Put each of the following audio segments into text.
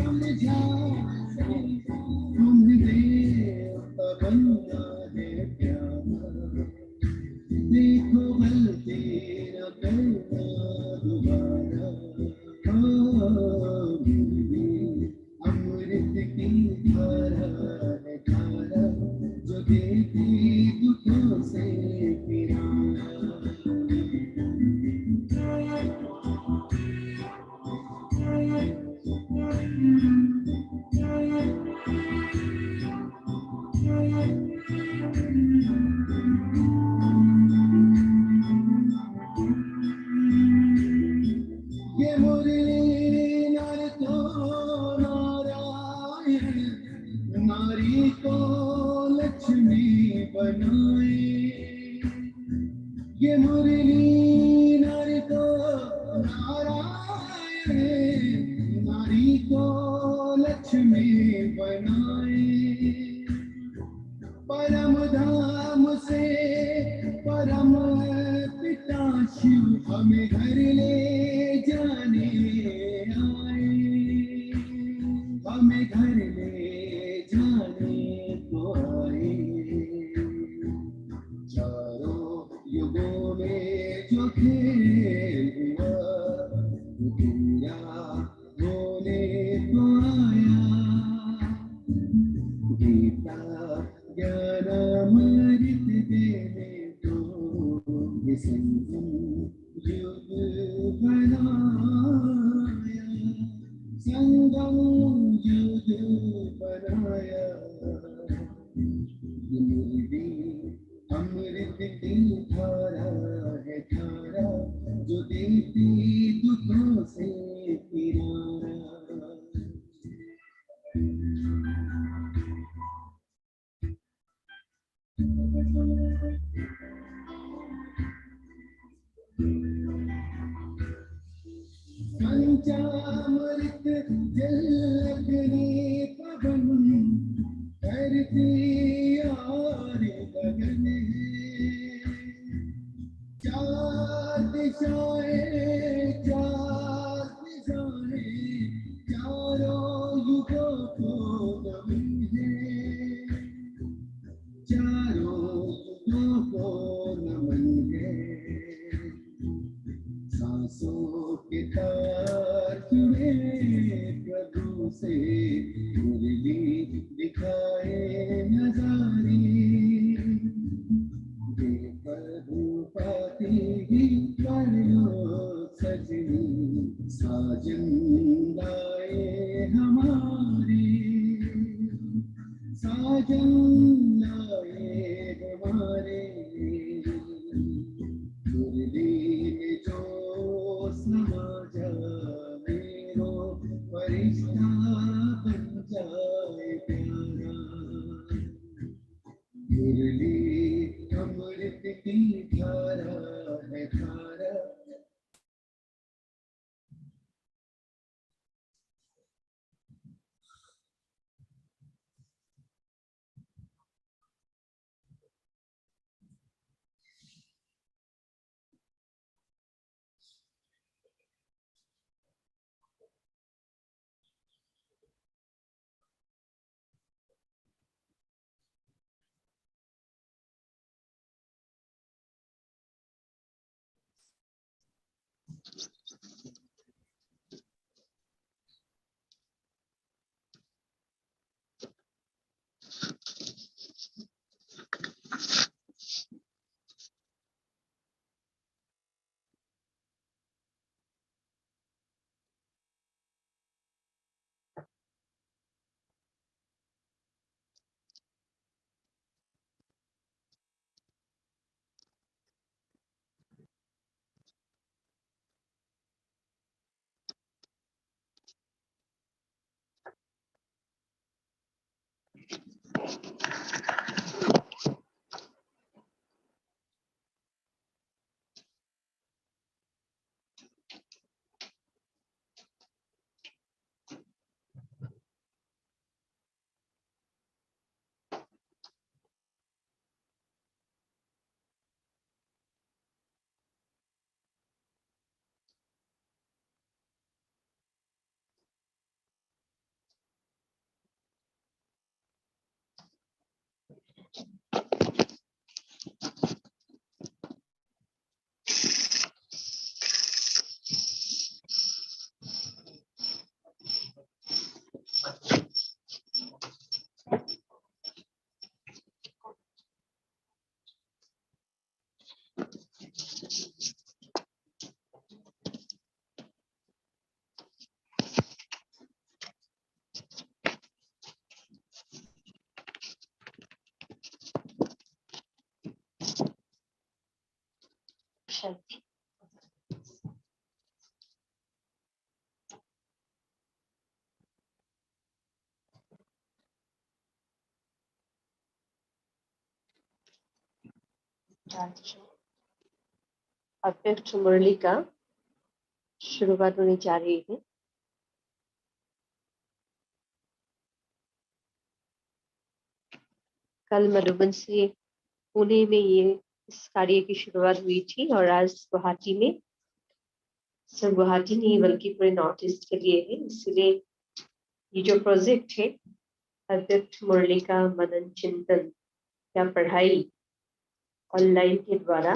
समझा तुम्हें देवता बनना है प्यार देखो गलती न करना दोबारा मेरी अमृत की धारा है धारा जो देती दुखों से किनारा ये मुरली नर को नारायण नारी को लक्ष्मी बनाए ये मुरली नर को नारायण नारी को लक्ष्मी बनाए परम धाम से परम पिता शिव हमें घर ले जाने आए हमें घर ले जाने को आए चारों युगों में जो खेल हुआ वो पूरा होने को आया गीता ज्ञान अमृत देने को ये संगम युग बनाया संगम युग बनाया ये मुरली अमृत की धारा है धारा जो देती दुखों से किनारा पंचामृत जल अग्नि पवन धरती और गगन है चार दिशाएं चारों युगों को नमन है चारों युगों को नमन है सांसों के तार जुड़े प्रभु से मुरली दिखाए नजारे प्रभु पाती ही कर लो सजनी साजन लाए हमारे साजन लाए हमारे मुरली में जो समा जाए वो फरिश्ता बन जाए प्यारा मुरली अमृत की धारा है धारा आज अव्यक्त मुरली का शुरुआत होने जा रही है। कल मधुबन से पुणे में ये इस कार्य की शुरुआत हुई थी और आज गुवाहाटी में, सिर्फ गुवाहाटी नहीं बल्कि पूरे नॉर्थ ईस्ट के लिए है। इसलिए ये जो प्रोजेक्ट है अव्यक्त मुरली का मनन चिंतन या पढ़ाई ऑनलाइन के द्वारा,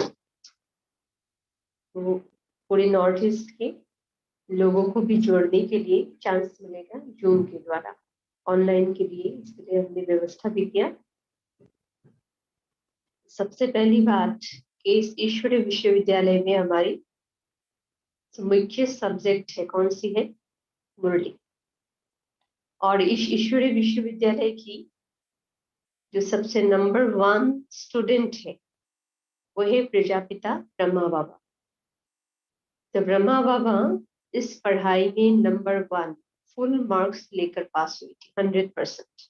वो पूरे नॉर्थ ईस्ट के लोगों को भी जोड़ने के लिए चांस मिलेगा जूम के द्वारा ऑनलाइन के लिए। इसलिए हमने व्यवस्था भी किया। सबसे पहली बात कि इस ईश्वरीय विश्वविद्यालय में हमारी मुख्य सब्जेक्ट है, कौन सी है? मुरली। और इस ईश्वरीय विश्वविद्यालय की जो सबसे नंबर 1 स्टूडेंट है वो है प्रजापिता ब्रह्मा बाबा। तो ब्रह्मा बाबा इस पढ़ाई में नंबर 1 फुल मार्क्स लेकर पास हुई थी, 100%।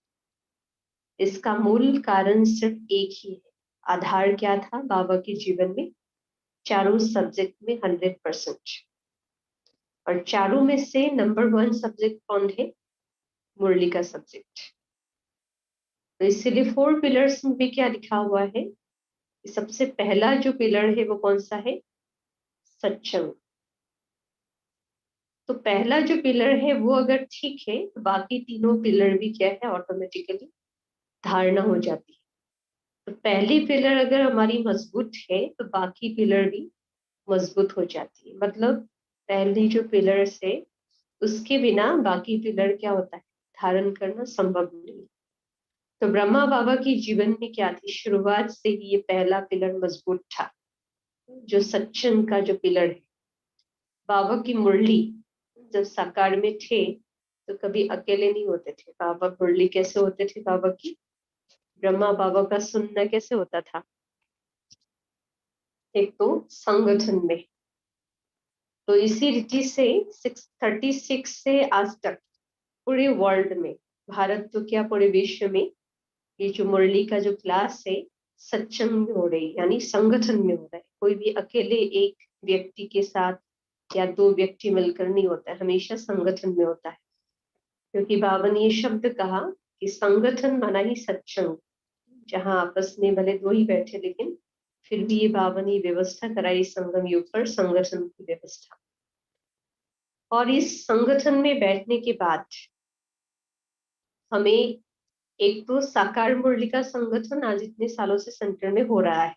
इसका मूल कारण सिर्फ एक ही है। आधार क्या था बाबा के जीवन में? चारों सब्जेक्ट में 100%। और चारों में से नंबर 1 सब्जेक्ट कौन है? मुरली का सब्जेक्ट। तो इसलिए 4 पिलर्स में क्या लिखा हुआ है? सबसे पहला जो पिलर है वो कौन सा है? सत्संग। तो पहला जो पिलर है वो अगर ठीक है तो बाकी तीनों पिलर भी क्या है? ऑटोमेटिकली धारणा हो जाती है। तो पहली पिलर अगर हमारी मजबूत है तो बाकी पिलर भी मजबूत हो जाती है। मतलब पहली जो पिलर्स है उसके बिना बाकी पिलर क्या होता है? धारण करना संभव नहीं। तो ब्रह्मा बाबा की जीवन में क्या थी? शुरुआत से ही ये पहला पिलर मजबूत था, जो सत्संग का जो पिलर है। बाबा की मुरली जब साकार में थे तो कभी अकेले नहीं होते थे। बाबा मुरली कैसे होते थे बाबा की? ब्रह्मा बाबा का सुनना कैसे होता था? एक तो संगठन में। तो इसी रीति से 636 से आज तक पूरे वर्ल्ड में, भारत तो क्या पूरे विश्व में, ये जो मुरली का जो क्लास है सत्संग में हो रही, यानी संगठन में हो रहा है। कोई भी अकेले एक व्यक्ति के साथ या 2 व्यक्ति मिलकर नहीं होता है, हमेशा संगठन में होता है। क्योंकि बाबा ने ये शब्द कहा कि संगठन माना ही सत्संग, जहाँ आपस में भले 2 ही बैठे लेकिन फिर भी ये बाबा ने व्यवस्था कराई संगम युग पर, संगठन की व्यवस्था। और इस संगठन में बैठने के बाद हमें एक तो साकार मुरली का संगठन आज इतने सालों से सेंटर में हो रहा है,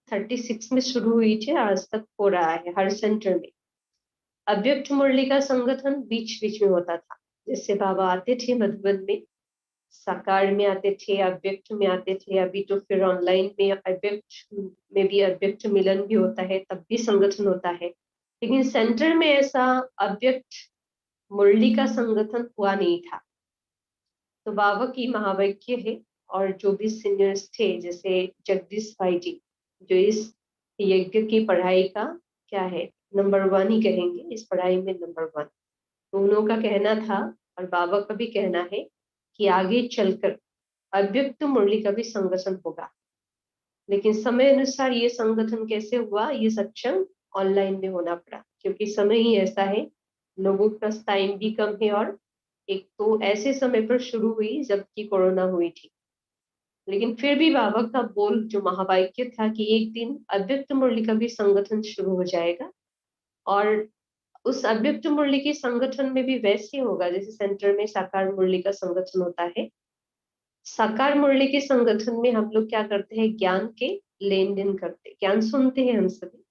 36 में शुरू हुई थी, आज तक हो रहा है हर सेंटर में। अव्यक्त मुरली का संगठन बीच बीच में होता था, जैसे बाबा आते थे मधुबन में, साकार में आते थे, अव्यक्त में आते थे। अभी तो फिर ऑनलाइन में अव्यक्त में भी अव्यक्त मिलन भी होता है, तब भी संगठन होता है। लेकिन सेंटर में ऐसा अव्यक्त मुरली का संगठन हुआ नहीं था। तो बाबा की महावाक्य है और जो भी सीनियर्स थे जैसे जगदीश भाई जी, जो इस यज्ञ की पढ़ाई का क्या है, नंबर 1 ही कहेंगे, इस पढ़ाई में नंबर 1। तो उन्हों का कहना था और बाबा का भी कहना है कि आगे चलकर अव्यक्त मुरली का भी संगठन होगा। लेकिन समय अनुसार ये संगठन कैसे हुआ? ये सत्संग ऑनलाइन में होना पड़ा, क्योंकि समय ही ऐसा है, लोगों के पास टाइम भी कम है। और एक तो ऐसे समय पर शुरू हुई जबकि कोरोना हुई थी। लेकिन फिर भी बाबा का बोल जो महावाक्य था कि एक दिन अव्यक्त मुरली का भी संगठन शुरू हो जाएगा। और उस अव्यक्त मुरली के संगठन में भी वैसे होगा जैसे सेंटर में साकार मुरली का संगठन होता है। साकार मुरली के संगठन में हम लोग क्या करते हैं? ज्ञान के लेन देन करते हैं, ज्ञान सुनते हैं हम सभी,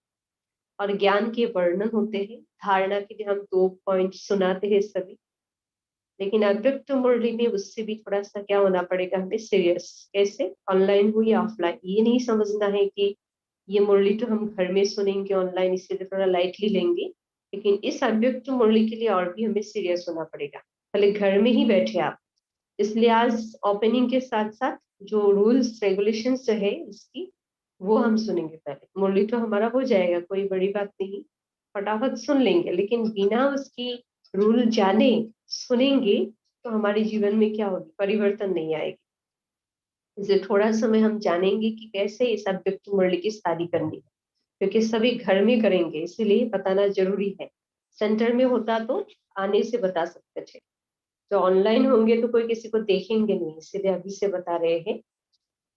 और ज्ञान के वर्णन होते हैं। धारणा के लिए हम 2 पॉइंट सुनाते हैं सभी। लेकिन अव्यक्त मुरली में उससे भी थोड़ा सा क्या होना पड़ेगा हमें? सीरियस। कैसे? ऑनलाइन हो या ऑफलाइन, ये नहीं समझना है कि ये मुरली तो हम घर में सुनेंगे ऑनलाइन, इसलिए थोड़ा लाइटली लेंगे। लेकिन इस अव्यक्त मुरली के लिए और भी हमें सीरियस होना पड़ेगा, भले घर में ही बैठे आप। इसलिए आज ओपनिंग के साथ साथ जो रूल्स रेगुलेशंस जो है इसकी, वो हम सुनेंगे पहले। मुरली तो हमारा हो जाएगा, कोई बड़ी बात नहीं, फटाफट सुन लेंगे। लेकिन बिना उसकी रूल जाने सुनेंगे तो हमारे जीवन में क्या होगी? परिवर्तन नहीं आएगी। इसे थोड़ा समय हम जानेंगे कि कैसे इस अव्यक्त मुरली की शादी करनी है, क्योंकि सभी घर में करेंगे, इसीलिए बताना जरूरी है। सेंटर में होता तो आने से बता सकते थे, जो ऑनलाइन होंगे तो कोई किसी को देखेंगे नहीं, इसीलिए अभी से बता रहे हैं।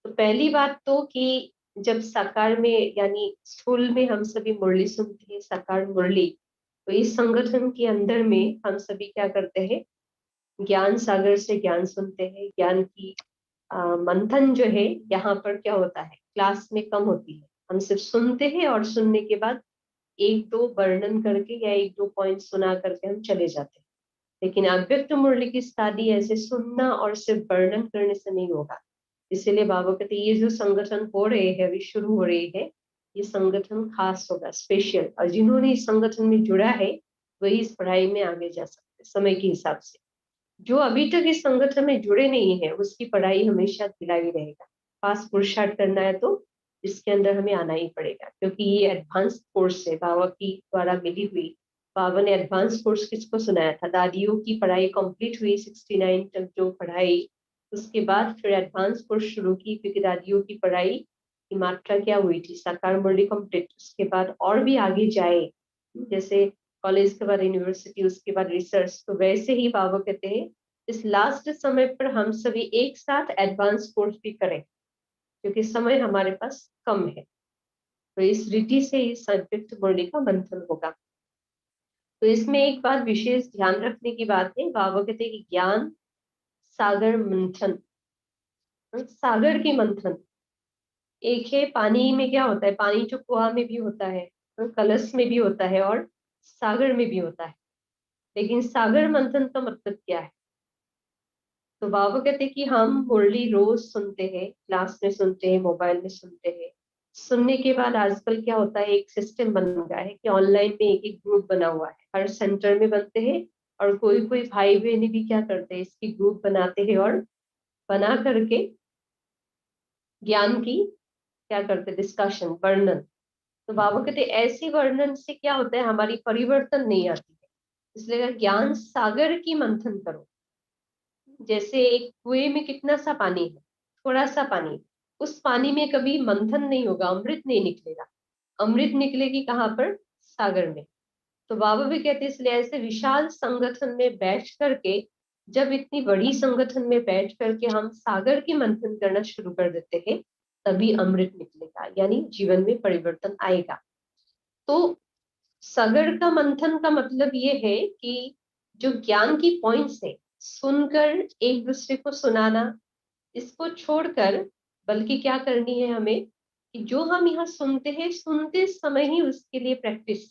तो पहली बात तो कि जब साकार में यानी स्कूल में हम सभी मुरली सुनते हैं, साकार मुरली, तो इस संगठन के अंदर में हम सभी क्या करते हैं, ज्ञान सागर से ज्ञान सुनते हैं। ज्ञान की मंथन जो है यहाँ पर क्या होता है, क्लास में कम होती है। हम सिर्फ सुनते हैं और सुनने के बाद एक दो वर्णन करके या एक दो पॉइंट सुना करके हम चले जाते हैं। लेकिन अव्यक्त मुरली की शादी ऐसे सुनना और सिर्फ वर्णन करने से नहीं होगा। इसीलिए बाबा कहते ये जो संगठन हो रहे हैं, अभी शुरू हो रही है, ये संगठन खास होगा, स्पेशल, और जिन्होंने इस संगठन में जुड़ा है वही इस पढ़ाई में आगे जा सकते हैं समय के हिसाब से। जो अभी तक इस संगठन में जुड़े नहीं है उसकी पढ़ाई हमेशा ढिला ही रहेगा। पास पुरुषार्थ करना है तो इसके अंदर हमें आना ही पड़ेगा, क्योंकि ये एडवांस कोर्स है बाबा की द्वारा मिली हुई। बाबा ने एडवांस कोर्स किसको सुनाया था, दादियों की पढ़ाई कंप्लीट हुई 69 तक जो पढ़ाई, उसके बाद फिर एडवांस कोर्स शुरू की, क्योंकि दादियों की पढ़ाई की मात्रा क्या हुई थी, साकार मुरली कंप्लीट, उसके बाद और भी आगे जाए, जैसे कॉलेज के बाद यूनिवर्सिटी, उसके बाद रिसर्च, तो वैसे ही बाबा कहते हैं इस लास्ट समय पर हम सभी एक साथ एडवांस कोर्स भी करें, क्योंकि समय हमारे पास कम है। तो इस रीति से इस अव्यक्त मुरली का मंथन होगा। तो इसमें एक बात विशेष ध्यान रखने की बात है, बाबा कहते हैं कि ज्ञान सागर मंथन, सागर की मंथन एक है। पानी में क्या होता है, पानी जो कुआं में भी होता है, कलश में भी होता है और सागर में भी होता है, लेकिन सागर मंथन का मतलब क्या है। तो बाबा कहते हैं कि हम मुरली रोज सुनते हैं, क्लास में सुनते हैं, मोबाइल में सुनते हैं। सुनने के बाद आजकल क्या होता है, एक सिस्टम बन गया है कि ऑनलाइन में एक एक ग्रुप बना हुआ है, हर सेंटर में बनते हैं, और कोई कोई भाई बहन भी क्या करते हैं, इसकी ग्रुप बनाते हैं और बना करके ज्ञान की क्या करते हैं, डिस्कशन, वर्णन। तो बाबा कहते हैं ऐसी वर्णन से क्या होता है, हमारी परिवर्तन नहीं आती है, इसलिए ज्ञान सागर की मंथन करो। जैसे एक कुएं में कितना सा पानी है, थोड़ा सा पानी, उस पानी में कभी मंथन नहीं होगा, अमृत नहीं निकलेगा। अमृत निकलेगी कहाँ पर, सागर में। तो बाबा भी कहते हैं इसलिए ऐसे विशाल संगठन में बैठ करके, जब इतनी बड़ी संगठन में बैठ करके हम सागर की मंथन करना शुरू कर देते हैं, तभी अमृत निकलेगा, यानी जीवन में परिवर्तन आएगा। तो सागर का मंथन का मतलब ये है कि जो ज्ञान की पॉइंट्स है, सुनकर एक दूसरे को सुनाना, इसको छोड़कर, बल्कि क्या करनी है हमें कि जो हम यहाँ सुनते हैं, सुनते समय ही उसके लिए प्रैक्टिस।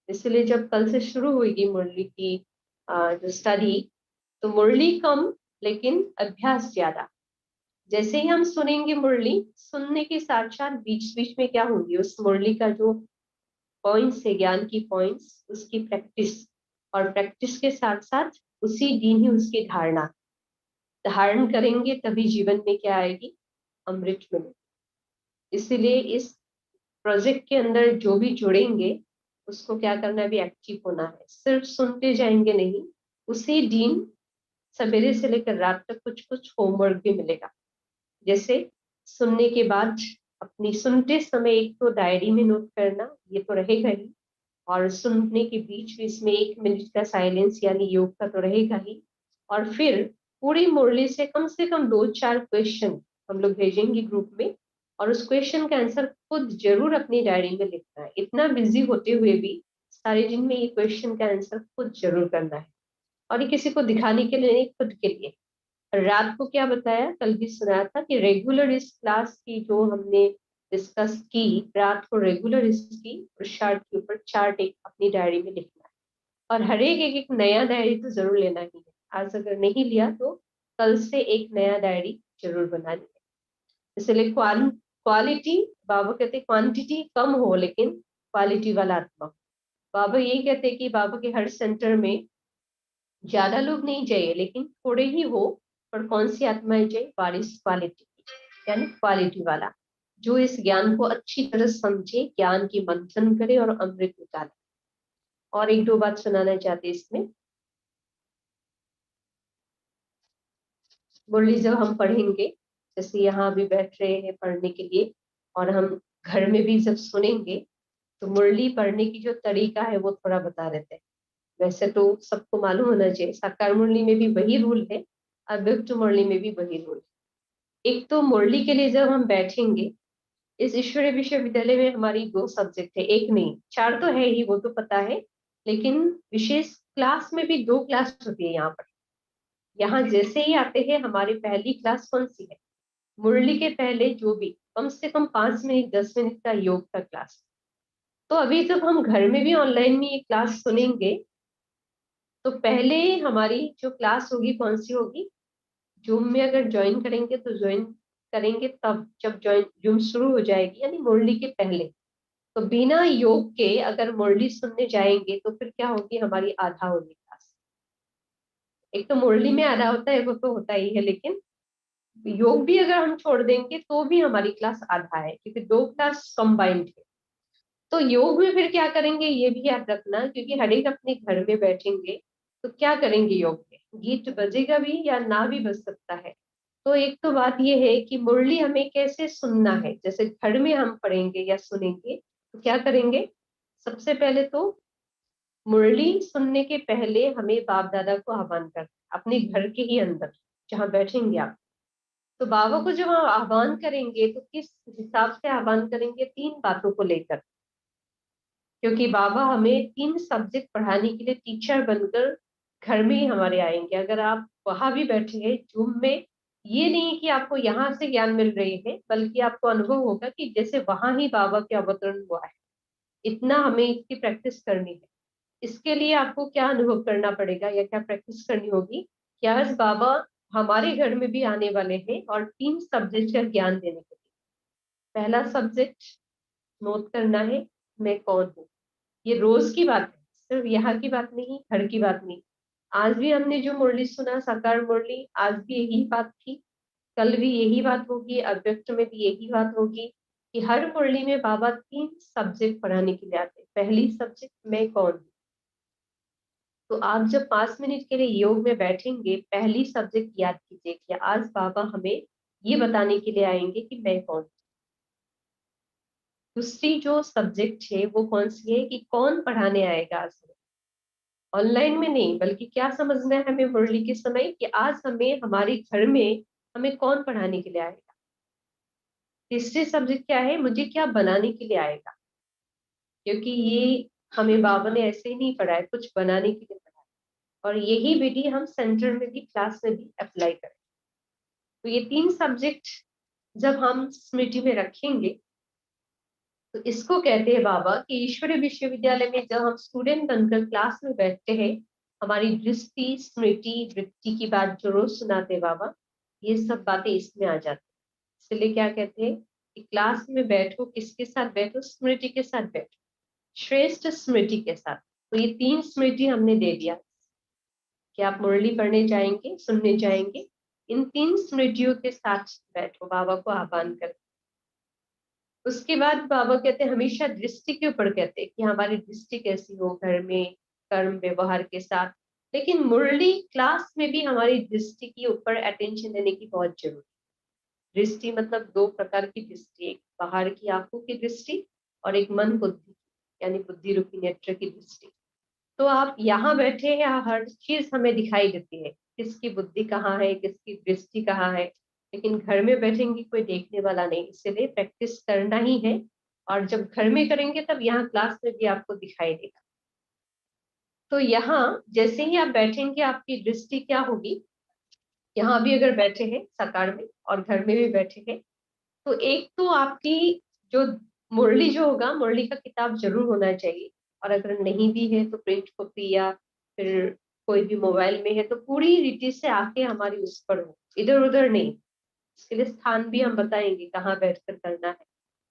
इसलिए जब कल से शुरू होगी मुरली की जो स्टडी, तो मुरली कम लेकिन अभ्यास ज्यादा। जैसे ही हम सुनेंगे मुरली, सुनने के साथ साथ बीच बीच में क्या होगी, उस मुरली का जो पॉइंट्स है, ज्ञान की पॉइंट्स, उसकी प्रैक्टिस, और प्रैक्टिस के साथ साथ उसी दिन ही उसकी धारणा, धारण करेंगे तभी जीवन में क्या आएगी, अमृत मिलेगी। इसीलिए इस प्रोजेक्ट के अंदर जो भी जुड़ेंगे उसको क्या करना है, भी एक्टिव होना है, सिर्फ सुनते जाएंगे नहीं। उसी दिन सवेरे से लेकर रात तक कुछ कुछ होमवर्क भी मिलेगा। जैसे सुनने के बाद अपनी सुनते समय एक तो डायरी में नोट करना, ये तो रहेगा ही, और सुनने के बीच बीच में 1 मिनट का साइलेंस यानी योग का तो रहेगा ही। और फिर पूरी मुरली से कम 2-4 क्वेश्चन हम लोग भेजेंगे ग्रुप में, और उस क्वेश्चन का आंसर खुद जरूर अपनी डायरी में लिखना है। इतना बिजी होते हुए भी सारे दिन में ये क्वेश्चन का आंसर खुद जरूर करना है, और ये किसी को दिखाने के लिए नहीं, खुद के लिए। रात को क्या बताया, कल भी सुनाया था कि रेगुलर इस क्लास की जो हमने डिस्कस की, रात को रेगुलर इसकी पुरुषार्थ के ऊपर चार्ट एक अपनी डायरी में लिखना है, और हर एक एक, एक नया डायरी तो जरूर लेना ही है। आज अगर नहीं लिया तो कल से एक नया डायरी जरूर बनानी है। इसलिए क्वालिटी, बाबा कहते क्वांटिटी कम हो लेकिन क्वालिटी वाला आत्मा हो। बाबा यही कहते हैं कि बाबा के हर सेंटर में ज्यादा लोग नहीं चाहिए, लेकिन थोड़े ही हो, पर कौन सी आत्माएं चाहिए, बारिश क्वालिटी, यानी क्वालिटी वाला, जो इस ज्ञान को अच्छी तरह समझे, ज्ञान की मंथन करे और अमृत निकाले। और एक दो बात सुनाना चाहते इसमें। मुरली जब हम पढ़ेंगे जैसे यहाँ भी बैठ रहे हैं पढ़ने के लिए, और हम घर में भी जब सुनेंगे तो मुरली पढ़ने की जो तरीका है वो थोड़ा बता देते हैं। वैसे तो सबको मालूम होना चाहिए, साकार मुरली में भी वही रूल है, अव्यक्त मुरली में भी वही रूल है। एक तो मुरली के लिए जब हम बैठेंगे, इस ईश्वरीय विश्वविद्यालय में हमारी 2 सब्जेक्ट है, एक नहीं 4 तो है ही, वो तो पता है, लेकिन विशेष क्लास में भी 2 क्लास होती है यहाँ पर। यहाँ जैसे ही आते हैं, हमारी पहली क्लास कौन सी है? मुरली के पहले जो भी कम से कम 5 मिनट 10 मिनट का योग का क्लास। तो अभी जब हम घर में भी ऑनलाइन में ये क्लास सुनेंगे, तो पहले हमारी जो क्लास होगी कौन सी होगी? जूम में अगर ज्वाइन करेंगे तो ज्वाइन करेंगे तब जब ज्वाइन जूम शुरू हो जाएगी, यानी मुरली के पहले। तो बिना योग के अगर मुरली सुनने जाएंगे तो फिर क्या होगी? हमारी आधा होगी क्लास। एक तो मुरली में आधा होता है, वो तो होता ही है, लेकिन योग भी अगर हम छोड़ देंगे तो भी हमारी क्लास आधा है, क्योंकि 2 क्लास कंबाइंड है। तो योग में फिर क्या करेंगे ये भी याद रखना, क्योंकि हर एक अपने घर में बैठेंगे तो क्या करेंगे योग में? गीत बजेगा भी या ना भी बज सकता है। तो एक तो बात ये है कि मुरली हमें कैसे सुनना है। जैसे घर में हम पढ़ेंगे या सुनेंगे तो क्या करेंगे? सबसे पहले तो मुरली सुनने के पहले हमें बाप दादा को आह्वान करना, अपने घर के ही अंदर जहाँ बैठेंगे आप। तो बाबा को जब हम आह्वान करेंगे तो किस हिसाब से आह्वान करेंगे? 3 बातों को लेकर, क्योंकि बाबा हमें 3 सब्जेक्ट पढ़ाने के लिए टीचर बनकर घर में ही हमारे आएंगे। अगर आप वहां भी बैठे हैं जूम में, ये नहीं कि आपको यहाँ से ज्ञान मिल रही है, बल्कि आपको अनुभव होगा कि जैसे वहां ही बाबा के अवतरण हुआ है। इतना हमें इसकी प्रैक्टिस करनी है। इसके लिए आपको क्या अनुभव करना पड़ेगा या क्या प्रैक्टिस करनी होगी कि आज बाबा हमारे घर में भी आने वाले हैं और 3 सब्जेक्ट का ज्ञान देने के लिए। पहला सब्जेक्ट नोट करना है, मैं कौन हूँ। ये रोज की बात है, सिर्फ यहाँ की बात नहीं, घर की बात नहीं। आज भी हमने जो मुरली सुना साकार मुरली, आज भी यही बात थी, कल भी यही बात होगी, अव्यक्त में भी यही बात होगी कि हर मुरली में बाबा 3 सब्जेक्ट पढ़ाने के लिए आते हैं। पहली सब्जेक्ट मैं कौन हूँ। तो आप जब 5 मिनट के लिए योग में बैठेंगे, पहली सब्जेक्ट याद कीजिए कि आज बाबा हमें ये बताने के लिए आएंगे कि मैं कौन हूँ। दूसरी जो सब्जेक्ट है वो कौन सी है कि कौन पढ़ाने आएगा आज हमें। ऑनलाइन में नहीं, बल्कि क्या समझना है हमें मुरली के समय कि आज हमें हमारे घर में हमें कौन पढ़ाने के लिए आएगा। तीसरी सब्जेक्ट क्या है? मुझे क्या बनाने के लिए आएगा, क्योंकि ये हमें बाबा ने ऐसे ही नहीं पढ़ाया, कुछ बनाने के लिए पढ़ाया। और यही विधि हम सेंटर में भी क्लास में भी अप्लाई करें। तो ये 3 सब्जेक्ट जब हम स्मृति में रखेंगे तो इसको कहते हैं बाबा कि ईश्वरीय विश्वविद्यालय में जब हम स्टूडेंट बनकर क्लास में बैठते हैं, हमारी दृष्टि स्मृति वृत्ति की बात जो रोज सुनाते बाबा, ये सब बातें इसमें आ जाती। इसलिए क्या कहते हैं कि क्लास में बैठो, किसके साथ बैठो? स्मृति के साथ बैठो, श्रेष्ठ स्मृति के साथ। तो ये 3 स्मृति हमने दे दिया कि आप मुरली पढ़ने जाएंगे, सुनने जाएंगे, इन 3 स्मृतियों के साथ बैठो, बाबा को आह्वान कर। उसके बाद बाबा कहते हैं हमेशा दृष्टि के ऊपर कहते हैं कि हमारी दृष्टि कैसी हो घर में, कर्म व्यवहार के साथ। लेकिन मुरली क्लास में भी हमारी दृष्टि के ऊपर अटेंशन देने की बहुत जरूरत है। दृष्टि मतलब 2 प्रकार की दृष्टि, एक बाहर की आंखों की दृष्टि और एक मन बुद्धि यानी बुद्धि रूपी नेत्र की दृष्टि। तो आप यहाँ बैठे हैं, हर चीज हमें दिखाई देती है, किसकी बुद्धि कहाँ है, किसकी दृष्टि कहाँ है। लेकिन घर में बैठेंगे कोई देखने वाला नहीं, इसलिए प्रैक्टिस करना ही है। और जब घर में करेंगे तब यहाँ क्लास में भी आपको दिखाई देगा। तो यहाँ जैसे ही आप बैठेंगे आपकी दृष्टि क्या होगी? यहाँ भी अगर बैठे हैं साकार में और घर में भी बैठे हैं, तो एक तो आपकी जो मुरली जो होगा, मुरली का किताब जरूर होना चाहिए। और अगर नहीं भी है तो प्रिंट कॉपी या फिर कोई भी मोबाइल में है तो पूरी रीति से आके हमारी उस पर हो, इधर उधर नहीं। इसके लिए स्थान भी हम बताएंगे कहाँ बैठकर करना है।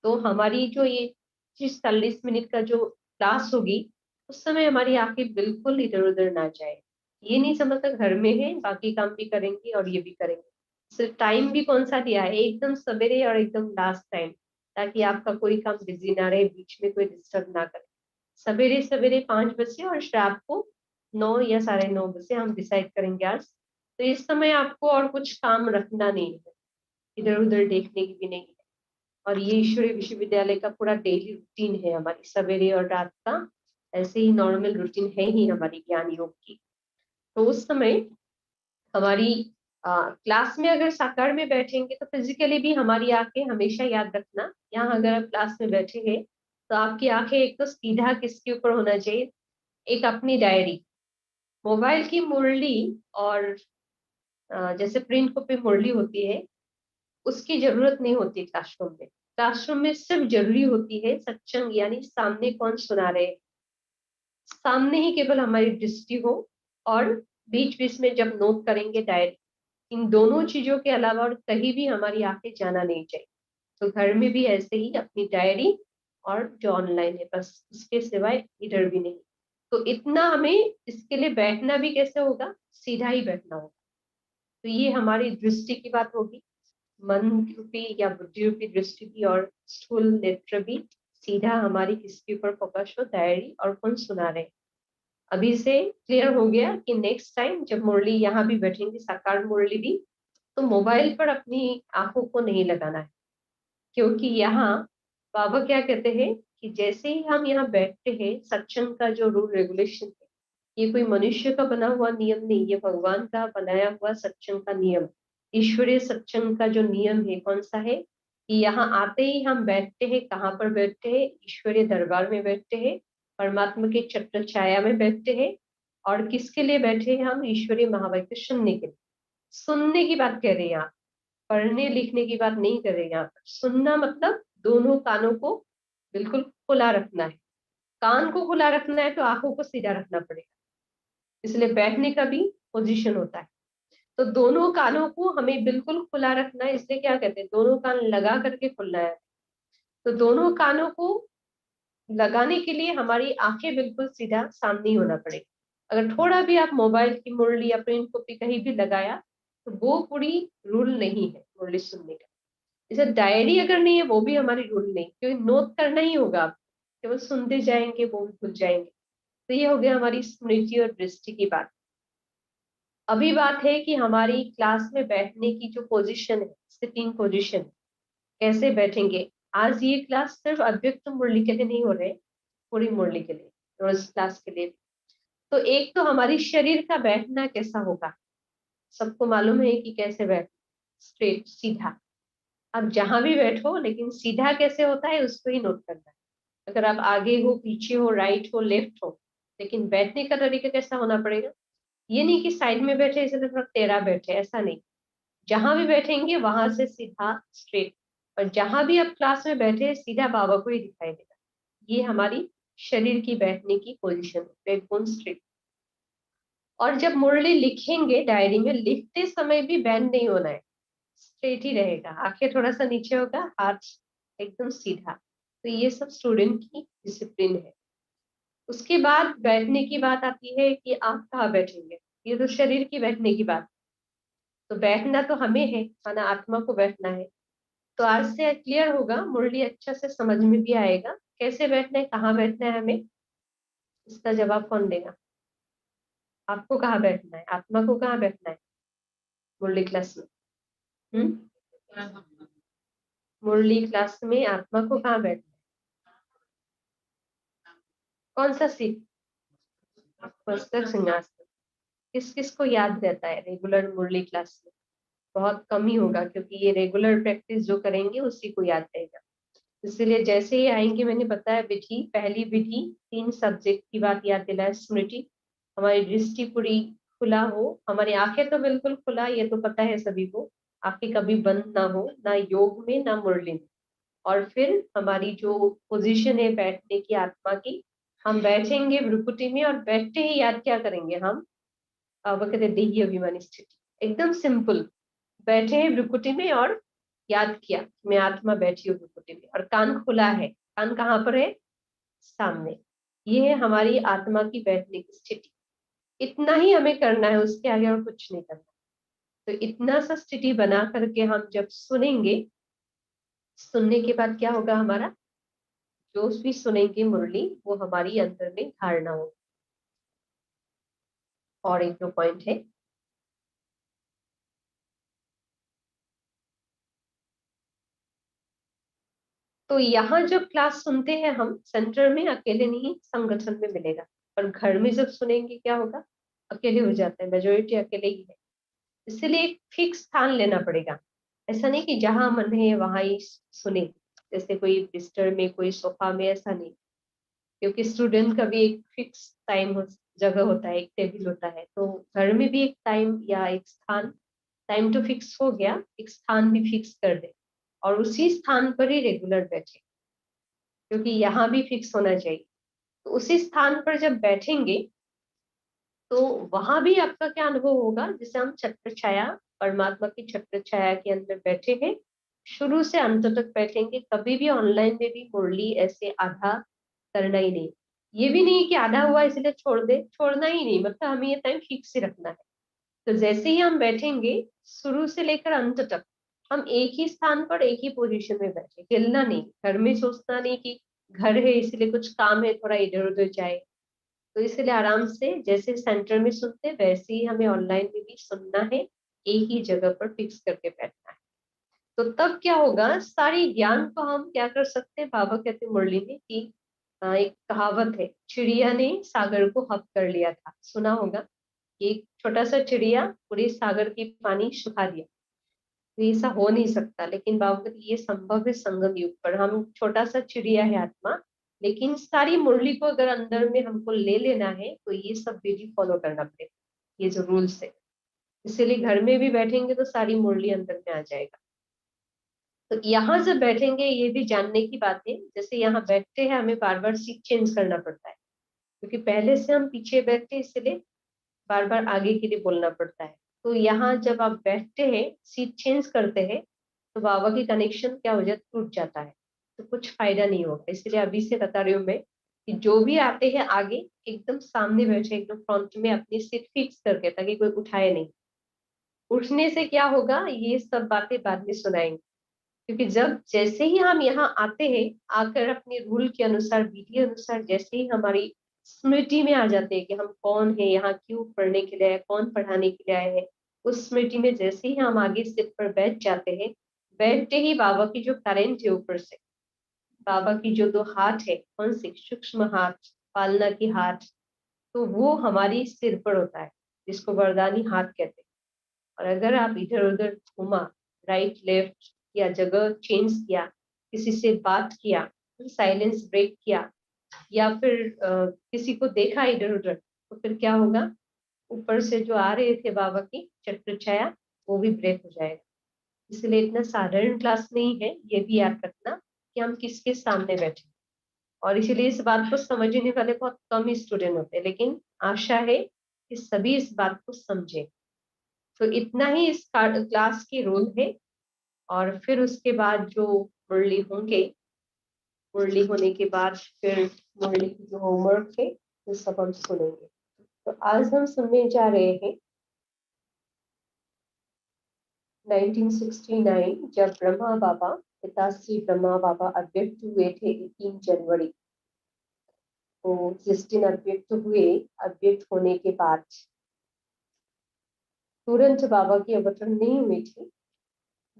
तो हमारी जो ये 30-40 मिनट का जो क्लास होगी, उस समय हमारी आंखें बिल्कुल इधर उधर ना जाए। ये नहीं समझता घर में है बाकी काम भी करेंगे और ये भी करेंगे। सिर्फ टाइम भी कौन सा दिया है? एकदम सवेरे और एकदम लास्ट टाइम, ताकि आपका कोई काम बिजी ना रहे, बीच में कोई डिस्टर्ब ना करे। सवेरे सवेरे 5 बजे और शाम को 9 या 9:30 बजे हम डिसाइड करेंगे आज। तो इस समय आपको और कुछ काम रखना नहीं है। इधर उधर देखने की भी नहीं है। और ये ईश्वरीय विश्वविद्यालय का पूरा डेली रूटीन है, हमारी सवेरे और रात का ऐसे ही नॉर्मल रूटीन है ही हमारी ज्ञान योग की। तो उस समय हमारी क्लास में अगर साकार में बैठेंगे तो फिजिकली भी हमारी आंखें, हमेशा याद रखना, यहाँ अगर आप क्लास में बैठे हैं तो आपकी आंखें एक तो सीधा किसके ऊपर होना चाहिए, एक अपनी डायरी, मोबाइल की मुरली और जैसे प्रिंट कॉपी मुरली होती है उसकी जरूरत नहीं होती क्लासरूम में। क्लासरूम में सिर्फ जरूरी होती है सत्संग, यानी सामने कौन सुना रहे, सामने ही केवल हमारी दृष्टि हो, और बीच बीच में जब नोट करेंगे डायरी, इन दोनों चीजों के अलावा और कहीं भी हमारी आंखें जाना नहीं चाहिए। तो घर में भी ऐसे ही अपनी डायरी और जो ऑनलाइन है बस, इसके सिवाय इधर भी नहीं। तो इतना हमें इसके लिए बैठना भी कैसे होगा, सीधा ही बैठना होगा। तो ये हमारी दृष्टि की बात होगी, मन रूपी या बुद्धि रूपी दृष्टि भी, और स्थूल नेत्र भी सीधा हमारी किसके ऊपर फोकस हो, डायरी और कौन सुना रहे। अभी से क्लियर हो गया कि नेक्स्ट टाइम जब मुरली यहाँ भी बैठेंगे, साकार मुरली भी, तो मोबाइल पर अपनी आंखों को नहीं लगाना है। क्योंकि यहाँ बाबा क्या कहते हैं कि जैसे ही हम यहाँ बैठते हैं, सत्संग का जो रूल रेगुलेशन है, ये कोई मनुष्य का बना हुआ नियम नहीं, ये भगवान का बनाया हुआ सत्संग का नियम, ईश्वरीय सत्संग का जो नियम है। कौन सा है कि यहाँ आते ही हम बैठते हैं, कहाँ पर बैठते हैं, ईश्वरीय दरबार में बैठते हैं, परमात्मा के छत्र छाया में बैठते हैं। और किसके लिए बैठे हैं हम, ईश्वरीय महावाक्य सुनने के लिए। सुनने की बात कह रहे हैं आप, पढ़ने लिखने की बात नहीं कर रहे हैं यहाँ पर। सुनना मतलब दोनों कानों को बिल्कुल खुला रखना है। कान को खुला रखना है तो आंखों को सीधा रखना पड़ेगा, इसलिए बैठने का भी पोजीशन होता है। तो दोनों कानों को हमें बिल्कुल खुला रखना है, इसलिए क्या कहते हैं, दोनों कान लगा करके खुलना है। तो दोनों कानों को लगाने के लिए हमारी आंखें बिल्कुल सीधा सामने ही होना पड़ेगा। अगर थोड़ा भी आप मोबाइल की मुरली या प्रिंट कॉपी कहीं भी लगाया तो वो पूरी रूल नहीं है मुरली सुनने का। जैसे डायरी अगर नहीं है वो भी हमारी रूल नहीं, क्योंकि नोट करना ही होगा, आप केवल सुनते जाएंगे वो भी भूल जाएंगे। तो ये हो गया हमारी स्मृति और दृष्टि की बात। अभी बात है कि हमारी क्लास में बैठने की जो पोजीशन है, सिटिंग पोजीशन, कैसे बैठेंगे। आज ये क्लास सिर्फ अव्यक्त मुरली के लिए नहीं हो रहे, पूरी मुरली के लिए, रोज क्लास के लिए। तो एक तो हमारी शरीर का बैठना कैसा होगा, सबको मालूम है कि कैसे बैठ, स्ट्रेट सीधा। आप जहां भी बैठो लेकिन सीधा कैसे होता है उसको ही नोट करना है। अगर आप आगे हो, पीछे हो, राइट हो, लेफ्ट हो, लेकिन बैठने का तरीका कैसा होना पड़ेगा। ये नहीं कि साइड में बैठे इसे थोड़ा टेढ़ा बैठे, ऐसा नहीं। जहां भी बैठेंगे वहां से सीधा स्ट्रेट, और जहां भी आप क्लास में बैठे सीधा बाबा को ही दिखाई देगा। ये हमारी शरीर की बैठने की पोजीशन, बैकबोन स्ट्रेट। और जब मुरली लिखेंगे डायरी में, लिखते समय भी बैंड नहीं होना है, स्ट्रेट ही रहेगा, आंखें थोड़ा सा नीचे होगा, हाथ एकदम सीधा। तो ये सब स्टूडेंट की डिसिप्लिन है। उसके बाद बैठने की बात आती है कि आप कहाँ बैठेंगे, ये तो शरीर की बैठने की बात। तो बैठना तो हमें है, माना आत्मा को बैठना है। तो आज से क्लियर होगा, मुरली अच्छा से समझ में भी आएगा, कैसे बैठना है, कहाँ बैठना है हमें। इसका जवाब कौन देगा, आपको कहाँ बैठना है, आत्मा को कहाँ बैठना है मुरली क्लास में। मुरली क्लास में आत्मा को कहाँ बैठना है, कौन सा सीट, पुस्तक सिंहासन। किस किस को याद रहता है रेगुलर मुरली क्लास में, बहुत कम ही होगा, क्योंकि ये रेगुलर प्रैक्टिस जो करेंगे उसी को याद रहेगा। इसलिए जैसे ही आएंगे, मैंने बताया विधि, पहली विधि 3 सब्जेक्ट की बात याद दिलाए, स्मृति, हमारी दृष्टि पूरी खुला हो, हमारी आंखें तो बिल्कुल खुला, ये तो पता है सभी को, आंखें कभी बंद ना हो, ना योग में ना मुरली में। और फिर हमारी जो पोजीशन है बैठने की आत्मा की, हम बैठेंगे भ्रुकुटी में, और बैठते ही याद क्या करेंगे हम, वो कहते हैं देही अभिमानी स्थिति, एकदम सिंपल। बैठे हैं भ्रुकुटी में और याद किया मैं आत्मा बैठी हूँ भ्रुकुटी में, और कान खुला है, कान कहाँ पर है, सामने। ये है हमारी आत्मा की बैठने की स्थिति। इतना ही हमें करना है, उसके आगे और कुछ नहीं करना। तो इतना सा स्थिति बना करके हम जब सुनेंगे, सुनने के बाद क्या होगा, हमारा जो भी सुनेंगे मुरली वो हमारी अंदर में धारणा होगी। और एक दो पॉइंट है, तो यहाँ जब क्लास सुनते हैं हम सेंटर में अकेले नहीं, संगठन में मिलेगा, और घर में जब सुनेंगे क्या होगा, अकेले हो जाते हैं, मेजोरिटी अकेले ही है। इसलिए एक फिक्स स्थान लेना पड़ेगा। ऐसा नहीं कि जहां मन है वहां ही सुने, जैसे कोई बिस्तर में, कोई सोफा में, ऐसा नहीं। क्योंकि स्टूडेंट का भी एक फिक्स जगह होता है, एक टेबल होता है। तो घर में भी एक टाइम या एक स्थान, टाइम तो फिक्स हो गया, एक स्थान भी फिक्स कर दे और उसी स्थान पर ही रेगुलर बैठे, क्योंकि यहाँ भी फिक्स होना चाहिए। तो उसी स्थान पर जब बैठेंगे तो वहां भी आपका क्या अनुभव होगा, जैसे हम छत्र छाया, परमात्मा की छत्र छाया के अंदर बैठे हैं, शुरू से अंत तक बैठेंगे। कभी भी ऑनलाइन में भी मुरली ऐसे आधा करना ही नहीं। ये भी नहीं कि आधा हुआ इसलिए छोड़ दे, छोड़ना ही नहीं, मतलब हमें ये टाइम फिक्स ही रखना है। तो जैसे ही हम बैठेंगे, शुरू से लेकर अंत तक हम एक ही स्थान पर, एक ही पोजीशन में बैठे, हिलना नहीं, घर में सोचना नहीं कि घर है इसलिए कुछ काम है थोड़ा इधर उधर जाए। तो इसलिए आराम से जैसे सेंटर में सुनते वैसे ही हमें ऑनलाइन में भी सुनना है, एक ही जगह पर फिक्स करके बैठना है। तो तब क्या होगा, सारी ज्ञान को हम क्या कर सकते हैं, बाबा कहते मुरली में कि एक कहावत है, चिड़िया ने सागर को हक कर लिया था, सुना होगा कि एक छोटा सा चिड़िया पूरे सागर की पानी सुखा दिया। तो ऐसा हो नहीं सकता, लेकिन बाबा कहते ये संभव है संगम युग पर। हम छोटा सा चिड़िया है आत्मा, लेकिन सारी मुरली को अगर अंदर में हमको ले लेना है तो ये सब विधि फॉलो करना पड़ेगा, ये जो रूल्स है। इसीलिए घर में भी बैठेंगे तो सारी मुरली अंदर में आ जाएगा। तो यहाँ जब बैठेंगे, ये भी जानने की बात है, जैसे यहाँ बैठते हैं हमें बार बार सीट चेंज करना पड़ता है, क्योंकि पहले से हम पीछे बैठते हैं, इसलिए बार बार आगे के लिए बोलना पड़ता है। तो यहाँ जब आप बैठते हैं, सीट चेंज करते हैं, तो बाबा की कनेक्शन क्या हो जाता, टूट जाता है, तो कुछ फायदा नहीं होगा। इसलिए अभी से बता रही हूँ मैं कि जो भी आते हैं आगे एकदम सामने बैठे, एकदम फ्रंट में अपनी सीट फिक्स करके, ताकि कोई उठाए नहीं। उठने से क्या होगा, ये सब बातें बाद में सुनाएंगे। क्योंकि जब जैसे ही हम यहाँ आते हैं, आकर अपने रूल के अनुसार, विधि अनुसार, जैसे ही हमारी स्मृति में आ जाते हैं कि हम कौन है, यहाँ क्यों पढ़ने के लिए आए, कौन पढ़ाने के लिए आए हैं, उस स्मृति में जैसे ही हम आगे सीट पर बैठ जाते हैं, बैठते ही बाबा की जो करेंट है ऊपर से, बाबा की जो दो हाथ है, कौन से सूक्ष्म हाथ, पालना की हाथ, तो वो हमारी सिर पर होता है, जिसको वरदानी हाथ कहते हैं। और अगर आप इधर उधर घूमा, राइट लेफ्ट, या जगह चेंज किया, किसी से बात किया, साइलेंस ब्रेक किया, या फिर किसी को देखा इधर उधर, तो फिर क्या होगा, ऊपर से जो आ रहे थे बाबा की छत्र छाया, वो भी ब्रेक हो जाएगा। इसलिए इतना साधारण क्लास नहीं है, ये भी याद रखना कि हम किसके सामने बैठे। और इसीलिए इस बात को समझने वाले बहुत कम ही स्टूडेंट होते हैं, लेकिन आशा है कि सभी इस बात को समझे। तो इतना ही इस क्लास की रोल है। और फिर उसके बाद जो मुरली होंगे, मुरली होने के बाद फिर मुरली की जो होमवर्क है वो सब हम सुनेंगे। तो आज हम सुनने जा रहे हैं 1969, जब ब्रह्मा बाबा, पिताश्री ब्रह्मा बाबा अव्यक्त हुए थे 18 जनवरी। तो जिस दिन अव्यक्त हुए, अव्यक्त होने के बाद तुरंत बाबा की अवतरण नहीं हुई थी।